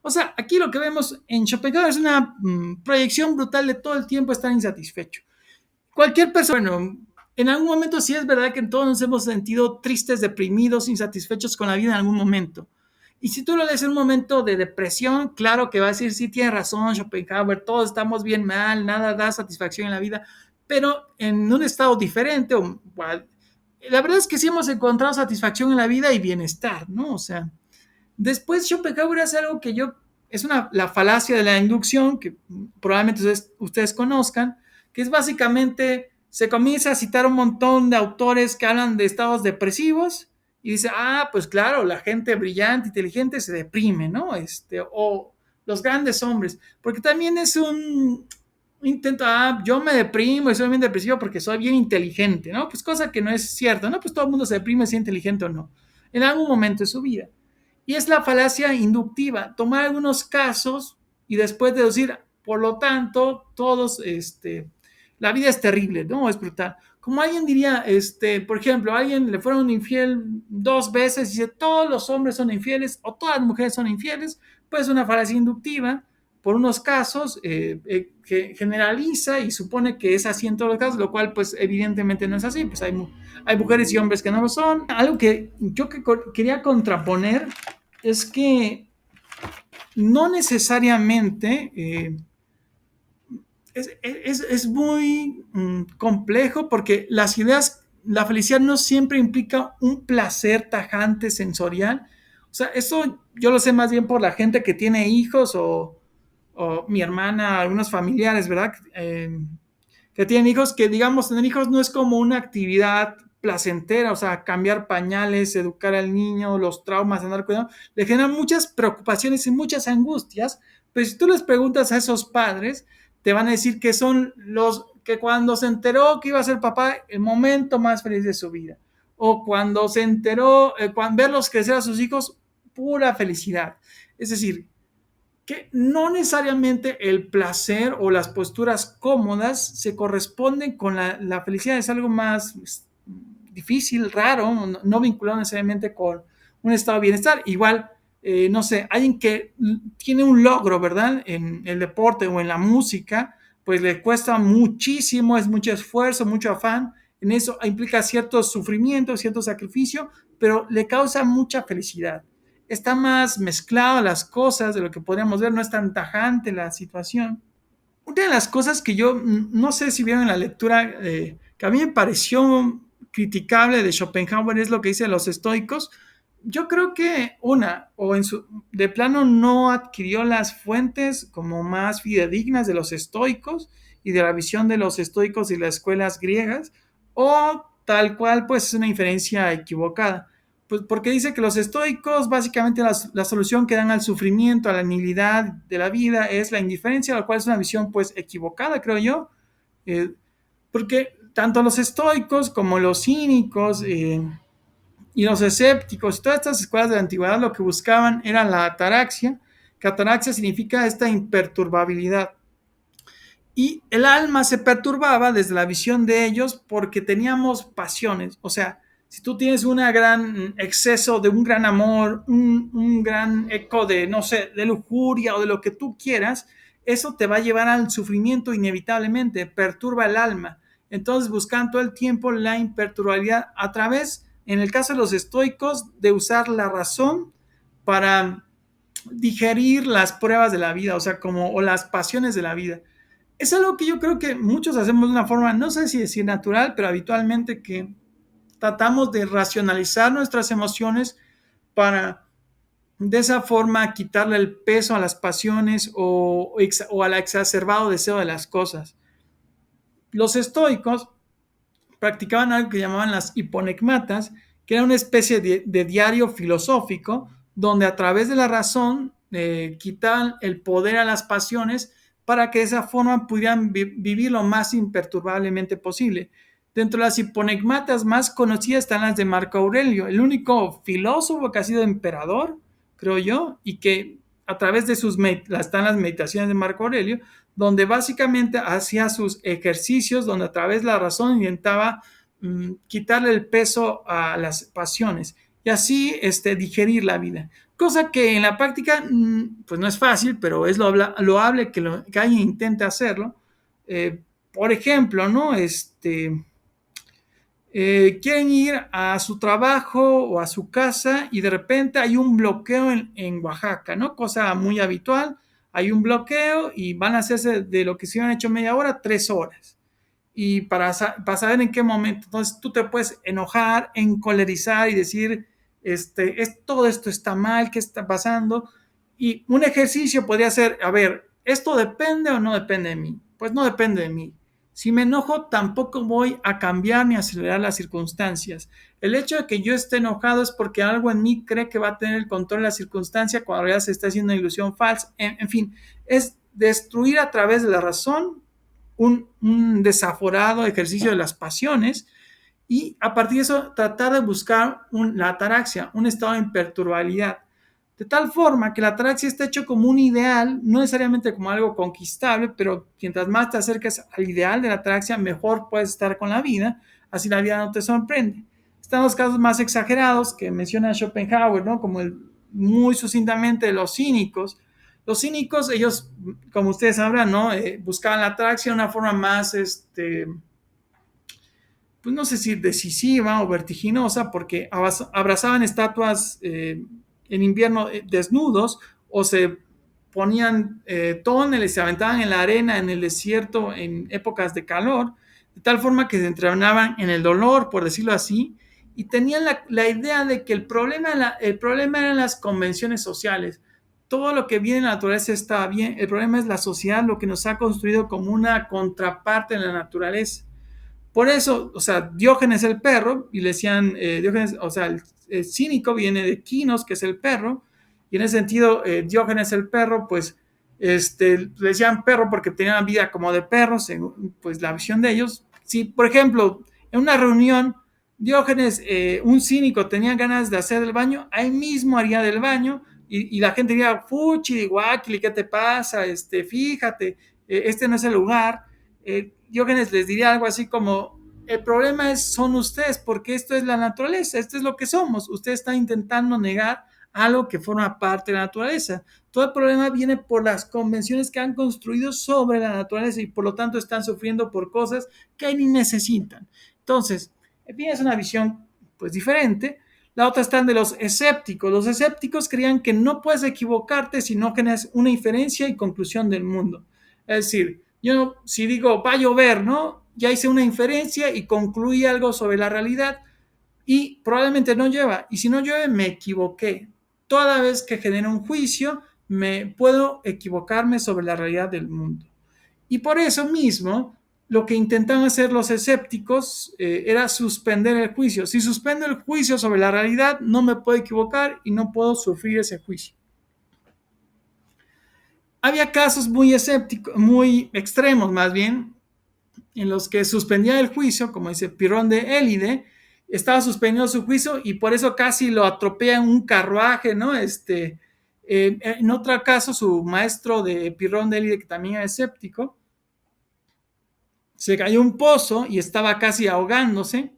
O sea, aquí lo que vemos en Schopenhauer es una proyección brutal de todo el tiempo estar insatisfecho. Cualquier persona, bueno, en algún momento sí es verdad que todos nos hemos sentido tristes, deprimidos, insatisfechos con la vida en algún momento. Y si tú lo lees en un momento de depresión, claro que va a decir, sí, tiene razón Schopenhauer, todos estamos bien mal, nada da satisfacción en la vida, pero en un estado diferente, la verdad es que sí hemos encontrado satisfacción en la vida y bienestar, ¿no? O sea, después Schopenhauer hace algo que la falacia de la inducción, que probablemente ustedes conozcan, que es básicamente, se comienza a citar un montón de autores que hablan de estados depresivos, y dice, pues claro, la gente brillante, inteligente se deprime, ¿no? O los grandes hombres, porque también es un intento, yo me deprimo y soy bien depresivo porque soy bien inteligente, ¿no? Pues cosa que no es cierto, ¿no? Pues todo el mundo se deprime si es inteligente o no, en algún momento de su vida. Y es la falacia inductiva, tomar algunos casos y después deducir, por lo tanto, la vida es terrible, ¿no? Es brutal. Como alguien diría, por ejemplo, a alguien le fueron infiel 2 veces y dice, todos los hombres son infieles o todas las mujeres son infieles, pues una falacia inductiva, por unos casos, que generaliza y supone que es así en todos los casos, lo cual pues evidentemente no es así, pues hay mujeres y hombres que no lo son. Algo que yo quería contraponer es que no necesariamente es muy complejo porque la felicidad no siempre implica un placer tajante sensorial. O sea, eso yo lo sé más bien por la gente que tiene hijos o mi hermana, algunos familiares, ¿verdad? Que tienen hijos, que digamos, tener hijos no es como una actividad placentera, o sea, cambiar pañales, educar al niño, los traumas, andar cuidando, le generan muchas preocupaciones y muchas angustias, pero si tú les preguntas a esos padres, te van a decir que son los que cuando se enteró que iba a ser papá, el momento más feliz de su vida, o cuando se enteró, cuando verlos crecer a sus hijos, pura felicidad. Es decir, que no necesariamente el placer o las posturas cómodas se corresponden con la felicidad, es algo más difícil, raro, no vinculado necesariamente con un estado de bienestar. Igual, no sé, alguien que tiene un logro, ¿verdad? En el deporte o en la música, pues le cuesta muchísimo, es mucho esfuerzo, mucho afán, en eso implica cierto sufrimiento, cierto sacrificio, pero le causa mucha felicidad. Está más mezclado las cosas de lo que podríamos ver, no es tan tajante la situación. Una de las cosas que yo no sé si vieron en la lectura, que a mí me pareció criticable de Schopenhauer es lo que dice los estoicos. Yo creo que de plano no adquirió las fuentes como más fidedignas de los estoicos y de la visión de los estoicos y las escuelas griegas, o tal cual pues es una inferencia equivocada. Pues porque dice que los estoicos básicamente la solución que dan al sufrimiento, a la nihilidad de la vida es la indiferencia, lo cual es una visión pues equivocada, creo yo, porque tanto los estoicos como los cínicos y los escépticos y todas estas escuelas de la antigüedad lo que buscaban era la ataraxia, que ataraxia significa esta imperturbabilidad. Y el alma se perturbaba desde la visión de ellos porque teníamos pasiones, o sea, si tú tienes un gran exceso de un gran amor, un gran eco de, no sé, de lujuria o de lo que tú quieras, eso te va a llevar al sufrimiento inevitablemente, perturba el alma. Entonces buscan todo el tiempo la imperturbabilidad a través, en el caso de los estoicos, de usar la razón para digerir las pruebas de la vida, o sea, o las pasiones de la vida. Es algo que yo creo que muchos hacemos de una forma, no sé si decir natural, pero habitualmente, que tratamos de racionalizar nuestras emociones para de esa forma quitarle el peso a las pasiones o al exacerbado deseo de las cosas. Los estoicos practicaban algo que llamaban las hiponecmatas, que era una especie de diario filosófico donde a través de la razón quitaban el poder a las pasiones para que de esa forma pudieran vivir lo más imperturbablemente posible. Dentro de las hiponegmatas más conocidas están las de Marco Aurelio, el único filósofo que ha sido emperador, creo yo, y que a través de están las meditaciones de Marco Aurelio, donde básicamente hacía sus ejercicios, donde a través de la razón intentaba quitarle el peso a las pasiones y así digerir la vida. Cosa que en la práctica pues no es fácil, pero es loable que alguien intente hacerlo. Por ejemplo, ¿no? Quieren ir a su trabajo o a su casa y de repente hay un bloqueo en Oaxaca, ¿no? Cosa muy habitual. Hay un bloqueo y van a hacerse de lo que se hubieran hecho media hora, 3 horas. Y para saber en qué momento, entonces tú te puedes enojar, encolerizar y decir, todo esto está mal, ¿qué está pasando? Y un ejercicio podría ser, a ver, ¿esto depende o no depende de mí? Pues no depende de mí. Si me enojo, tampoco voy a cambiar ni acelerar las circunstancias. El hecho de que yo esté enojado es porque algo en mí cree que va a tener el control de la circunstancia cuando en realidad se está haciendo una ilusión falsa. En fin, es destruir a través de la razón un desaforado ejercicio de las pasiones y a partir de eso tratar de buscar la ataraxia, un estado de imperturbabilidad. De tal forma que la ataraxia está hecho como un ideal, no necesariamente como algo conquistable, pero mientras más te acerques al ideal de la ataraxia, mejor puedes estar con la vida, así la vida no te sorprende. Están los casos más exagerados que menciona Schopenhauer, ¿no? Como muy sucintamente los cínicos. Los cínicos, ellos, como ustedes sabrán, ¿no? Buscaban la ataraxia de una forma más, pues no sé si decisiva o vertiginosa, porque abrazaban estatuas en invierno desnudos o se ponían tóneles, se aventaban en la arena, en el desierto, en épocas de calor, de tal forma que se entrenaban en el dolor, por decirlo así, y tenían la idea de que el problema eran las convenciones sociales. Todo lo que viene en la naturaleza está bien, el problema es la sociedad, lo que nos ha construido como una contraparte en la naturaleza. Por eso, o sea, Diógenes el perro, y le decían, Diógenes, o sea, el cínico viene de Quinos, que es el perro, y en ese sentido, Diógenes el perro, pues, le decían perro porque tenían vida como de perros, según pues, la visión de ellos. Si, por ejemplo, en una reunión, Diógenes, un cínico, tenía ganas de hacer el baño, ahí mismo haría del baño, y la gente diría, fuchi, guáquili, ¿qué te pasa? Fíjate, este no es el lugar. Diógenes les diría algo así como, el problema son ustedes, porque esto es la naturaleza, esto es lo que somos. Ustedes están intentando negar algo que forma parte de la naturaleza. Todo el problema viene por las convenciones que han construido sobre la naturaleza y por lo tanto están sufriendo por cosas que ni necesitan. Entonces, en fin, es una visión pues diferente. La otra está de los escépticos. Los escépticos creían que no puedes equivocarte si no generas una inferencia y conclusión del mundo. Es decir, yo si digo va a llover, ¿no? Ya hice una inferencia y concluí algo sobre la realidad y probablemente no llueva. Y si no llueve, me equivoqué. Toda vez que genero un juicio, me puedo equivocarme sobre la realidad del mundo. Y por eso mismo, lo que intentaban hacer los escépticos era suspender el juicio. Si suspendo el juicio sobre la realidad, no me puedo equivocar y no puedo sufrir ese juicio. Había casos muy escépticos, muy extremos más bien, en los que suspendía el juicio, como dice Pirrón de Élide, estaba suspendiendo su juicio y por eso casi lo atropella en un carruaje, ¿no? En otro caso, su maestro de Pirrón de Élide, que también era escéptico, se cayó un pozo y estaba casi ahogándose.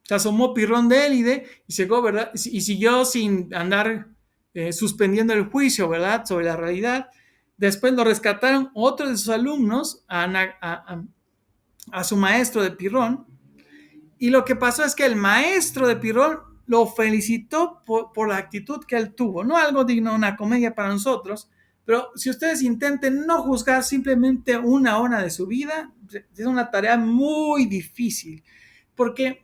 Se asomó Pirrón de Élide y llegó, ¿verdad? Y siguió sin andar suspendiendo el juicio, ¿verdad? Sobre la realidad. Después lo rescataron otros de sus alumnos a su maestro de Pirrón. Y lo que pasó es que el maestro de Pirrón lo felicitó por la actitud que él tuvo. No algo digno de una comedia para nosotros, pero si ustedes intenten no juzgar simplemente una hora de su vida, es una tarea muy difícil. Porque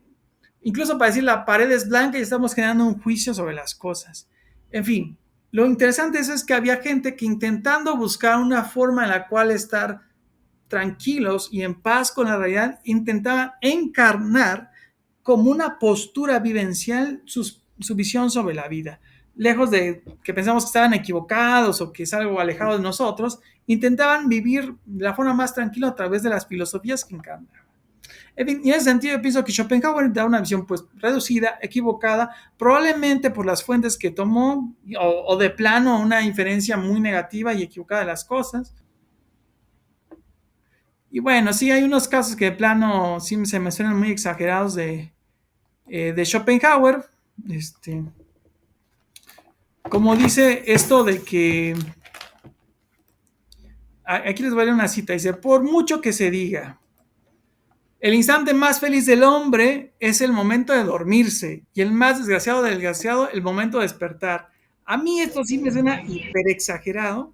incluso para decir la pared es blanca y estamos generando un juicio sobre las cosas. En fin, lo interesante es que había gente que intentando buscar una forma en la cual estar tranquilos y en paz con la realidad, intentaban encarnar como una postura vivencial su visión sobre la vida. Lejos de que pensamos que estaban equivocados o que es algo alejado de nosotros, intentaban vivir de la forma más tranquila a través de las filosofías que encarnaban. En fin, y en ese sentido yo pienso que Schopenhauer da una visión pues reducida, equivocada, probablemente por las fuentes que tomó o de plano una inferencia muy negativa y equivocada de las cosas. Y bueno, sí hay unos casos que de plano sí se me suenan muy exagerados de Schopenhauer. Como dice esto de que, aquí les voy a leer una cita, dice, por mucho que se diga, el instante más feliz del hombre es el momento de dormirse y el más desgraciado del desgraciado el momento de despertar. A mí esto sí me suena hiper exagerado.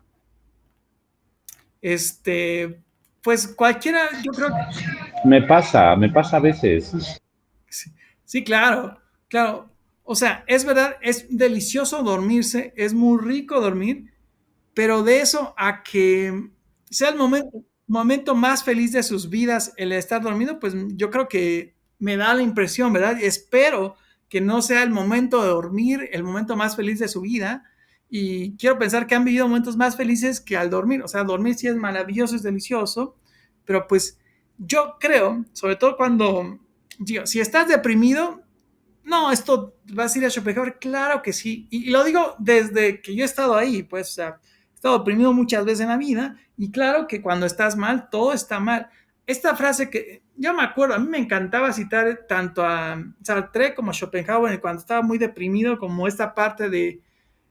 Pues cualquiera, yo creo que Me pasa a veces. sí, sí, claro, claro. O sea, es verdad, es delicioso dormirse, es muy rico dormir, pero de eso a que sea el momento más feliz de sus vidas el estar dormido, pues yo creo que me da la impresión, ¿verdad? Espero que no sea el momento de dormir el momento más feliz de su vida y quiero pensar que han vivido momentos más felices que al dormir. O sea, dormir sí es maravilloso, es delicioso, pero pues yo creo, sobre todo cuando, digo, si estás deprimido, no, esto vas a ir a Schopenhauer, claro que sí. Y lo digo desde que yo he estado ahí, pues, o sea, he estado deprimido muchas veces en la vida y claro que cuando estás mal, todo está mal. Esta frase que yo me acuerdo, a mí me encantaba citar tanto a Sartre como a Schopenhauer cuando estaba muy deprimido, como esta parte de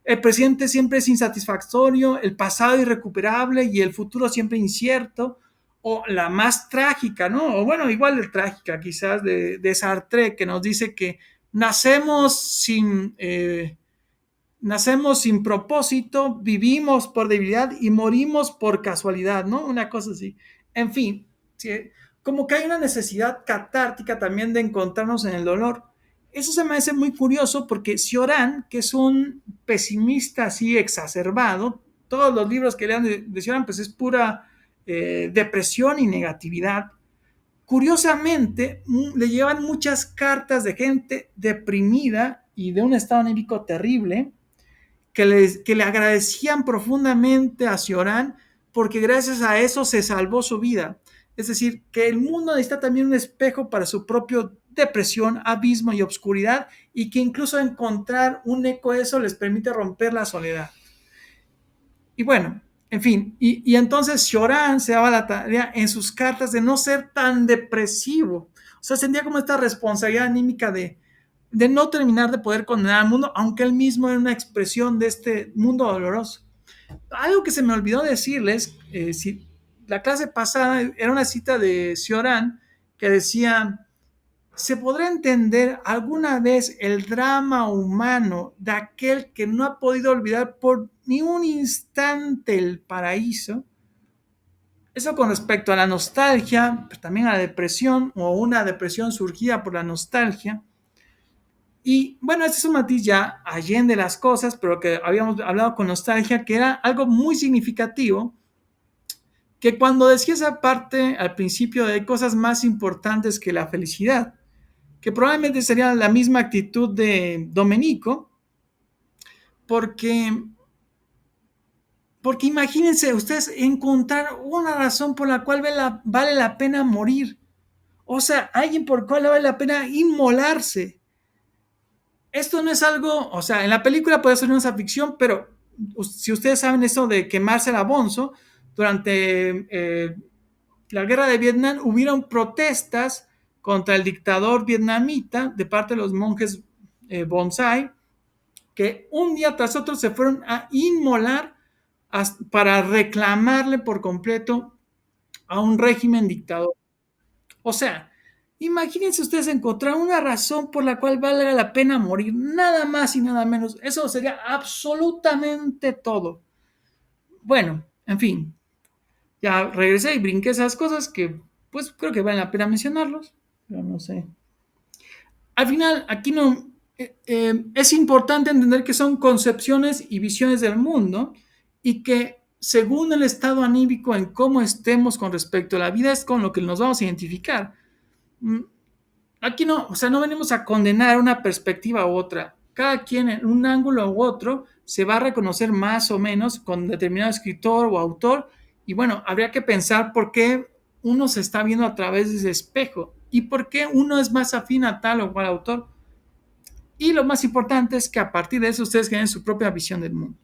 el presente siempre es insatisfactorio, el pasado irrecuperable y el futuro siempre incierto, o la más trágica, ¿no? O bueno, igual de trágica quizás de Sartre, que nos dice que nacemos nacemos sin propósito, vivimos por debilidad y morimos por casualidad, ¿no? Una cosa así. En fin, ¿sí? Como que hay una necesidad catártica también de encontrarnos en el dolor. Eso se me hace muy curioso porque Cioran, que es un pesimista así exacerbado, todos los libros que lean de Cioran, pues es pura depresión y negatividad. Curiosamente, le llevan muchas cartas de gente deprimida y de un estado anímico terrible que le agradecían profundamente a Cioran porque gracias a eso se salvó su vida. Es decir, que el mundo necesita también un espejo para su propia depresión, abismo y obscuridad y que incluso encontrar un eco de eso les permite romper la soledad. Y bueno, en fin, y entonces Cioran se daba la tarea en sus cartas de no ser tan depresivo. O sea, sentía como esta responsabilidad anímica de no terminar de poder condenar al mundo, aunque él mismo era una expresión de este mundo doloroso. Algo que se me olvidó decirles, si la clase pasada era una cita de Cioran que decía, ¿se podrá entender alguna vez el drama humano de aquel que no ha podido olvidar por ni un instante el paraíso? Eso con respecto a la nostalgia, pero también a la depresión o una depresión surgida por la nostalgia. Y bueno, este es un matiz ya allende las cosas, pero que habíamos hablado con nostalgia, que era algo muy significativo, que cuando decía esa parte al principio de cosas más importantes que la felicidad, que probablemente sería la misma actitud de Domenico, porque imagínense ustedes encontrar una razón por la cual vale la pena morir. O sea, alguien por el cual vale la pena inmolarse. Esto no es algo, o sea, en la película puede ser una ficción, pero si ustedes saben eso de quemarse la Bonzo, durante la guerra de Vietnam hubieron protestas contra el dictador vietnamita de parte de los monjes Bonsai, que un día tras otro se fueron a inmolar para reclamarle por completo a un régimen dictador. O sea, imagínense ustedes encontrar una razón por la cual valga la pena morir, nada más y nada menos. Eso sería absolutamente todo. Bueno, en fin, ya regresé y brinqué esas cosas que pues creo que vale la pena mencionarlos, pero no sé. Al final, aquí no, es importante entender que son concepciones y visiones del mundo y que según el estado anímico en cómo estemos con respecto a la vida es con lo que nos vamos a identificar. Aquí no, o sea, no venimos a condenar una perspectiva u otra. Cada quien en un ángulo u otro se va a reconocer más o menos con determinado escritor o autor y bueno, habría que pensar por qué uno se está viendo a través de ese espejo. y por qué uno es más afín a tal o cual autor. Y lo más importante es que a partir de eso ustedes tienen su propia visión del mundo.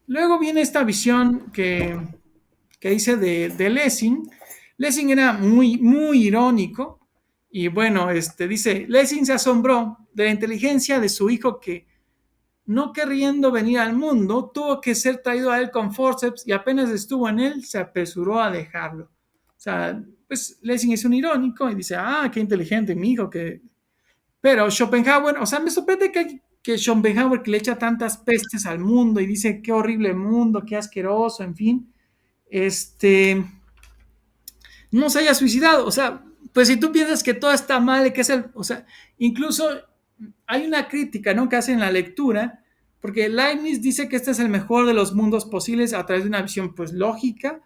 Luego viene esta visión que dice de Lessing. Lessing era muy, muy irónico y bueno, dice, Lessing se asombró de la inteligencia de su hijo que, no queriendo venir al mundo, tuvo que ser traído a él con forceps y apenas estuvo en él, se apresuró a dejarlo. O sea, pues Lessing es un irónico y dice, qué inteligente mi hijo, que... Pero Schopenhauer, o sea, me sorprende que Schopenhauer, que le echa tantas pestes al mundo y dice qué horrible mundo, qué asqueroso, en fin, no se haya suicidado. O sea, pues si tú piensas que todo está mal, que es o sea, incluso hay una crítica, ¿no?, que hacen en la lectura, porque Leibniz dice que este es el mejor de los mundos posibles a través de una visión, pues, lógica,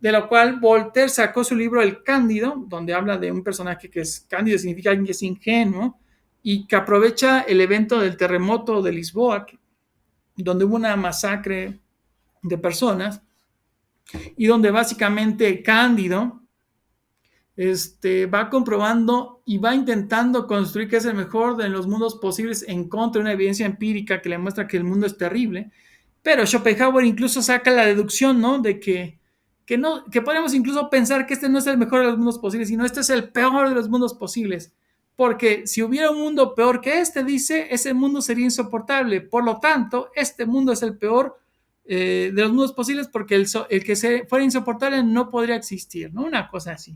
de la cual Voltaire sacó su libro El Cándido, donde habla de un personaje que es cándido, significa alguien que es ingenuo, y que aprovecha el evento del terremoto de Lisboa, donde hubo una masacre de personas, y donde básicamente Cándido va comprobando y va intentando construir que es el mejor de los mundos posibles en contra de una evidencia empírica que le muestra que el mundo es terrible. Pero Schopenhauer incluso saca la deducción, ¿no?, de que podemos incluso pensar que este no es el mejor de los mundos posibles, sino este es el peor de los mundos posibles. Porque si hubiera un mundo peor que dice, ese mundo sería insoportable. Por lo tanto, este mundo es el peor de los mundos posibles porque el que fuera insoportable no podría existir, ¿no? Una cosa así.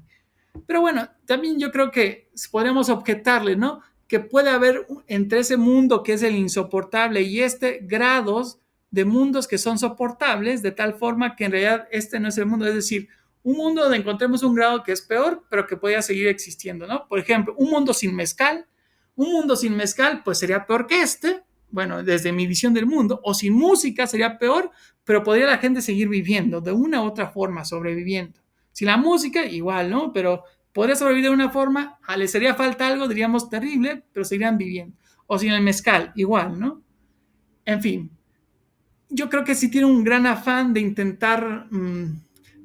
Pero bueno, también yo creo que podríamos objetarle, ¿no?, que puede haber entre ese mundo que es el insoportable y grados de mundos que son soportables, de tal forma que en realidad no es el mundo. Es decir, un mundo donde encontremos un grado que es peor, pero que podría seguir existiendo, ¿no? Por ejemplo, un mundo sin mezcal. Un mundo sin mezcal, pues sería peor que bueno, desde mi visión del mundo, o sin música sería peor, pero podría la gente seguir viviendo de una u otra forma, sobreviviendo. Si la música, igual, ¿no? Pero podría sobrevivir de una forma, les haría falta algo, diríamos terrible, pero seguirían viviendo. O sin el mezcal, igual, ¿no? En fin, yo creo que sí tiene un gran afán de intentar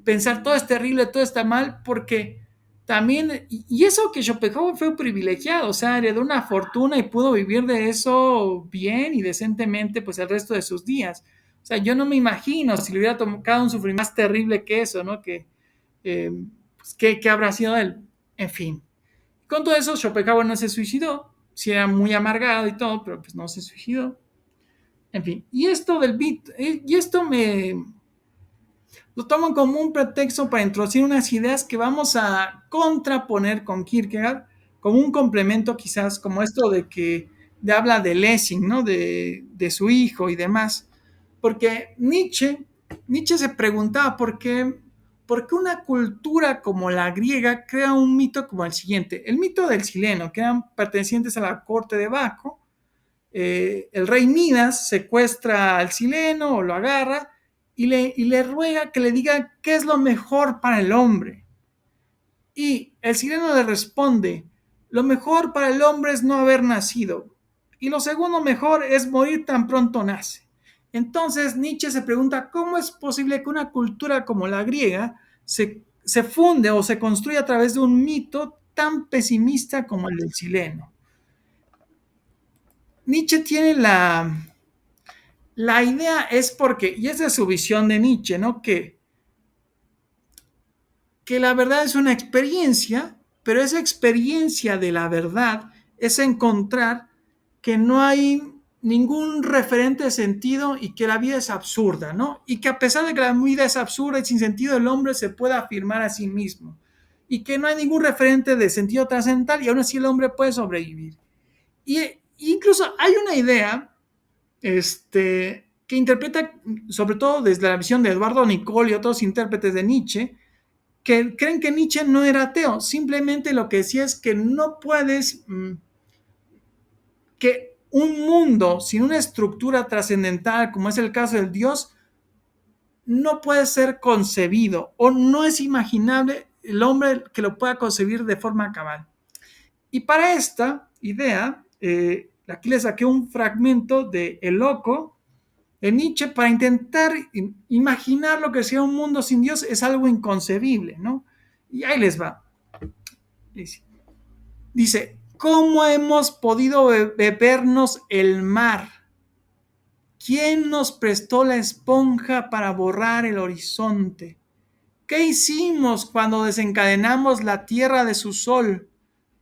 pensar todo es terrible, todo está mal, porque también, y eso que Schopenhauer fue un privilegiado, o sea, heredó una fortuna y pudo vivir de eso bien y decentemente, pues el resto de sus días. O sea, yo no me imagino si le hubiera tocado un sufrimiento más terrible que eso, ¿no? Pues, ¿qué habrá sido él? En fin. Con todo eso, Schopenhauer no se suicidó. Sí era muy amargado y todo, pero pues no se suicidó. En fin. Y esto del beat, y esto lo tomo como un pretexto para introducir unas ideas que vamos a contraponer con Kierkegaard, como un complemento quizás, como esto de habla de Lessing, ¿no? De su hijo y demás. Porque Nietzsche se preguntaba por qué una cultura como la griega crea un mito como el siguiente. El mito del Sileno, que eran pertenecientes a la corte de Baco. El rey Midas secuestra al Sileno o lo agarra y le ruega que le diga qué es lo mejor para el hombre. Y el Sileno le responde, lo mejor para el hombre es no haber nacido. Y lo segundo mejor es morir tan pronto nace. Entonces Nietzsche se pregunta cómo es posible que una cultura como la griega se funde o se construya a través de un mito tan pesimista como el del Sileno. Nietzsche tiene la idea es porque, y esa es su visión de Nietzsche, ¿no? Que la verdad es una experiencia, pero esa experiencia de la verdad es encontrar que no hay ningún referente de sentido y que la vida es absurda, ¿no? Y que a pesar de que la vida es absurda y sin sentido, el hombre se puede afirmar a sí mismo. Y que no hay ningún referente de sentido trascendental y aún así el hombre puede sobrevivir. Y incluso hay una idea que interpreta, sobre todo desde la visión de Eduardo Nicol y otros intérpretes de Nietzsche, que creen que Nietzsche no era ateo, simplemente lo que decía es que no puedes, que un mundo sin una estructura trascendental, como es el caso del Dios, no puede ser concebido o no es imaginable el hombre que lo pueda concebir de forma cabal. Y para esta idea, aquí les saqué un fragmento de El Loco, de Nietzsche, para intentar imaginar lo que sea un mundo sin Dios es algo inconcebible, ¿no? Y ahí les va. Dice, ¿cómo hemos podido bebernos el mar? ¿Quién nos prestó la esponja para borrar el horizonte? ¿Qué hicimos cuando desencadenamos la tierra de su sol?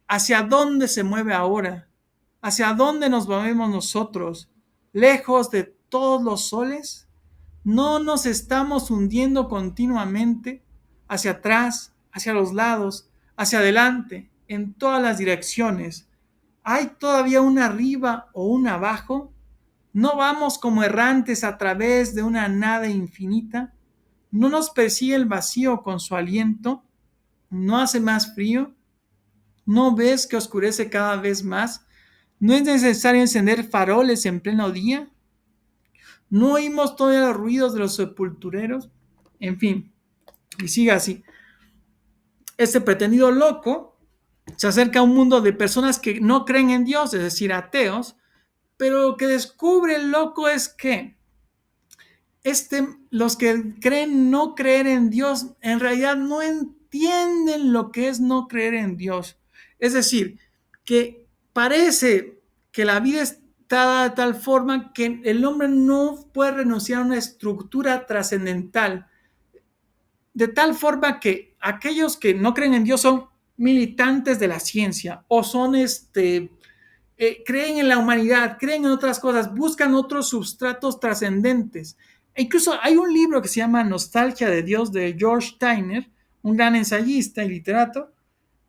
¿Hacia dónde se mueve ahora? ¿Hacia dónde nos movemos nosotros? ¿Lejos de todos los soles? ¿No nos estamos hundiendo continuamente? Hacia atrás, hacia los lados, hacia adelante, en todas las direcciones. ¿Hay todavía un arriba o un abajo? ¿No vamos como errantes a través de una nada infinita? ¿No nos persigue el vacío con su aliento? ¿No hace más frío? ¿No ves que oscurece cada vez más? ¿No es necesario encender faroles en pleno día? ¿No oímos todavía los ruidos de los sepultureros? En fin, y sigue así. Este pretendido loco se acerca a un mundo de personas que no creen en Dios, es decir, ateos, pero lo que descubre el loco es que los que creen no creer en Dios, en realidad no entienden lo que es no creer en Dios. Es decir, que parece que la vida está de tal forma que el hombre no puede renunciar a una estructura trascendental, de tal forma que aquellos que no creen en Dios son militantes de la ciencia o son creen en la humanidad, creen en otras cosas, buscan otros substratos trascendentes. E incluso hay un libro que se llama Nostalgia de Dios de George Steiner, un gran ensayista y literato,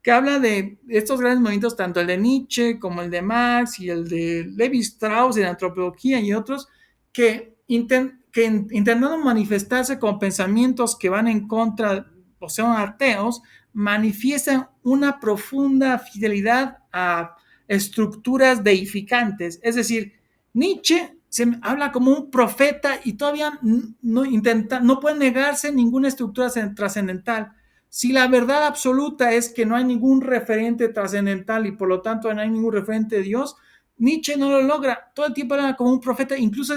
que habla de estos grandes movimientos, tanto el de Nietzsche como el de Marx y el de Levi Strauss en antropología y otros, que intentando manifestarse como pensamientos que van en contra, o son ateos, manifiestan una profunda fidelidad a estructuras deificantes. Es decir, Nietzsche se habla como un profeta y todavía no puede negarse ninguna estructura trascendental. Si la verdad absoluta es que no hay ningún referente trascendental y por lo tanto no hay ningún referente de Dios, Nietzsche no lo logra. Todo el tiempo habla como un profeta, incluso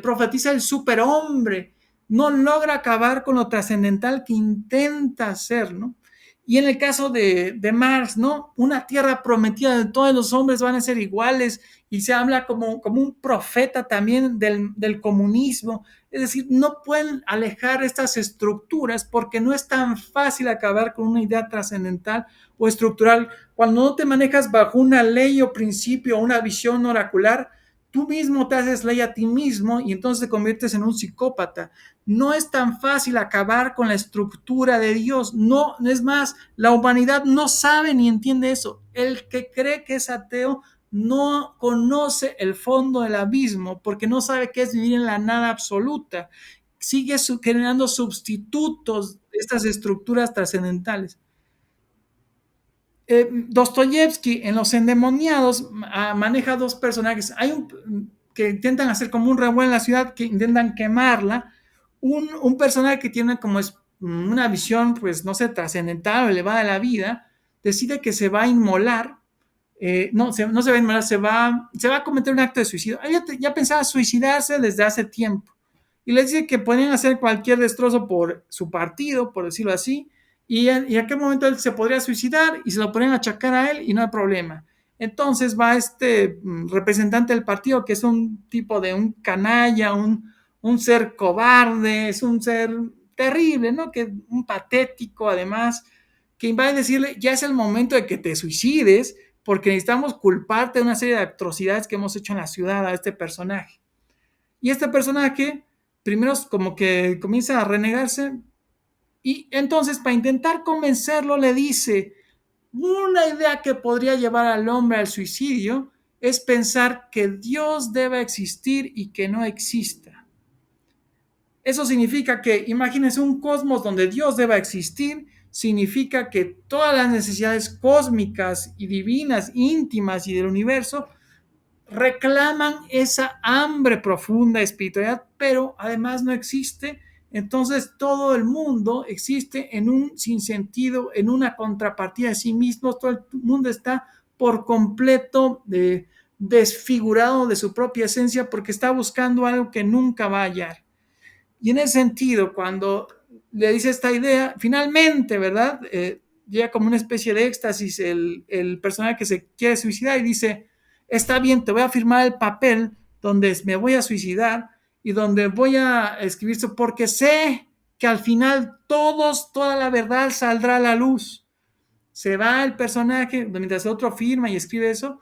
profetiza el superhombre. No logra acabar con lo trascendental que intenta hacer, ¿no? Y en el caso de Marx, ¿no? Una tierra prometida donde todos los hombres van a ser iguales y se habla como un profeta también del comunismo. Es decir, no pueden alejar estas estructuras porque no es tan fácil acabar con una idea trascendental o estructural. Cuando no te manejas bajo una ley o principio o una visión oracular, tú mismo te haces ley a ti mismo y entonces te conviertes en un psicópata. No es tan fácil acabar con la estructura de Dios. No, es más, la humanidad no sabe ni entiende eso. El que cree que es ateo no conoce el fondo del abismo porque no sabe qué es vivir en la nada absoluta. Sigue generando sustitutos de estas estructuras trascendentales. Dostoyevsky en Los Endemoniados maneja dos personajes. Hay que intentan hacer como un revuelo en la ciudad, que intentan quemarla. Un personaje que tiene como una visión, pues no sé, trascendental o elevada de la vida, decide que se va a inmolar. No se va a inmolar, se va a cometer un acto de suicidio. Ya pensaba suicidarse desde hace tiempo. Y les dice que pueden hacer cualquier destrozo por su partido, por decirlo así, y en qué momento él se podría suicidar y se lo podrían achacar a él y no hay problema. Entonces va este representante del partido, que es un tipo de un canalla, un ser cobarde, es un ser terrible, ¿no? Que un patético, además, que va a decirle, ya es el momento de que te suicides, porque necesitamos culparte de una serie de atrocidades que hemos hecho en la ciudad a este personaje. Y este personaje, primero como que comienza a renegarse, y entonces para intentar convencerlo le dice, una idea que podría llevar al hombre al suicidio es pensar que Dios debe existir y que no exista. Eso significa que, imagínense un cosmos donde Dios deba existir, significa que todas las necesidades cósmicas y divinas, íntimas y del universo, reclaman esa hambre profunda de espiritualidad, pero además no existe. Entonces todo el mundo existe en un sinsentido, en una contrapartida de sí mismo. Todo el mundo está por completo desfigurado de su propia esencia porque está buscando algo que nunca va a hallar. Y en ese sentido, cuando le dice esta idea, finalmente, ¿verdad? llega como una especie de éxtasis el personaje que se quiere suicidar y dice, está bien, te voy a firmar el papel donde me voy a suicidar y donde voy a escribir eso porque sé que al final toda la verdad saldrá a la luz. Se va el personaje mientras el otro firma y escribe eso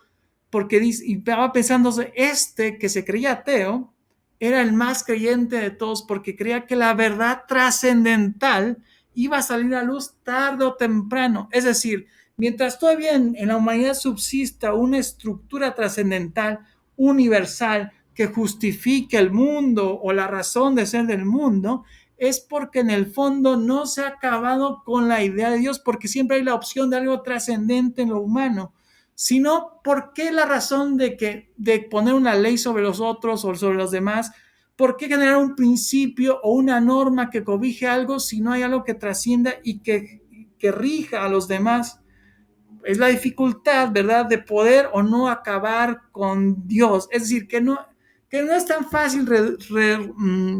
porque dice, y va pensando, que se creía ateo era el más creyente de todos porque creía que la verdad trascendental iba a salir a luz tarde o temprano. Es decir, mientras todavía en la humanidad subsista una estructura trascendental, universal, que justifique el mundo o la razón de ser del mundo, es porque en el fondo no se ha acabado con la idea de Dios, porque siempre hay la opción de algo trascendente en lo humano. Sino, ¿por qué la razón de poner una ley sobre los otros o sobre los demás? ¿Por qué generar un principio o una norma que cobije algo si no hay algo que trascienda y que rija a los demás? Es la dificultad, ¿verdad?, de poder o no acabar con Dios. Es decir, que no es tan fácil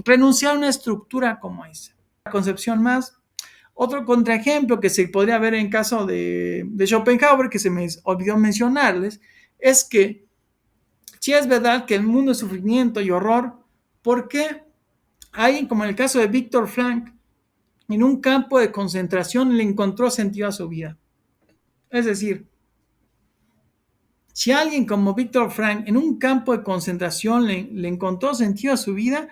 renunciar a una estructura como esa. La concepción más. Otro contraejemplo que se podría ver en caso de Schopenhauer, que se me olvidó mencionarles, es que si es verdad que el mundo es sufrimiento y horror, ¿por qué alguien como en el caso de Viktor Frankl en un campo de concentración le encontró sentido a su vida? Es decir, si alguien como Viktor Frankl en un campo de concentración le encontró sentido a su vida,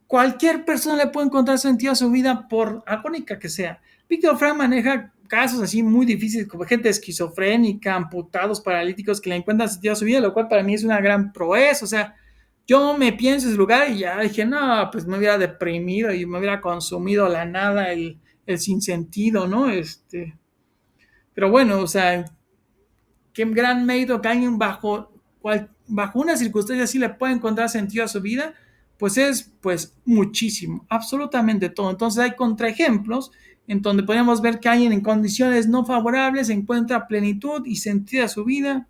cualquier persona le puede encontrar sentido a su vida por agónica que sea. Viktor Frankl maneja casos así muy difíciles como gente esquizofrénica, amputados, paralíticos que le encuentran sentido a su vida, lo cual para mí es una gran proeza. O sea, yo me pienso en ese lugar y ya dije, no, pues me hubiera deprimido y me hubiera consumido la nada, el sinsentido, ¿no? Pero bueno, o sea, qué gran mérito que alguien bajo una circunstancia así le puede encontrar sentido a su vida, pues es pues muchísimo, absolutamente todo. Entonces hay contraejemplos en donde podemos ver que alguien en condiciones no favorables encuentra plenitud y sentido a su vida,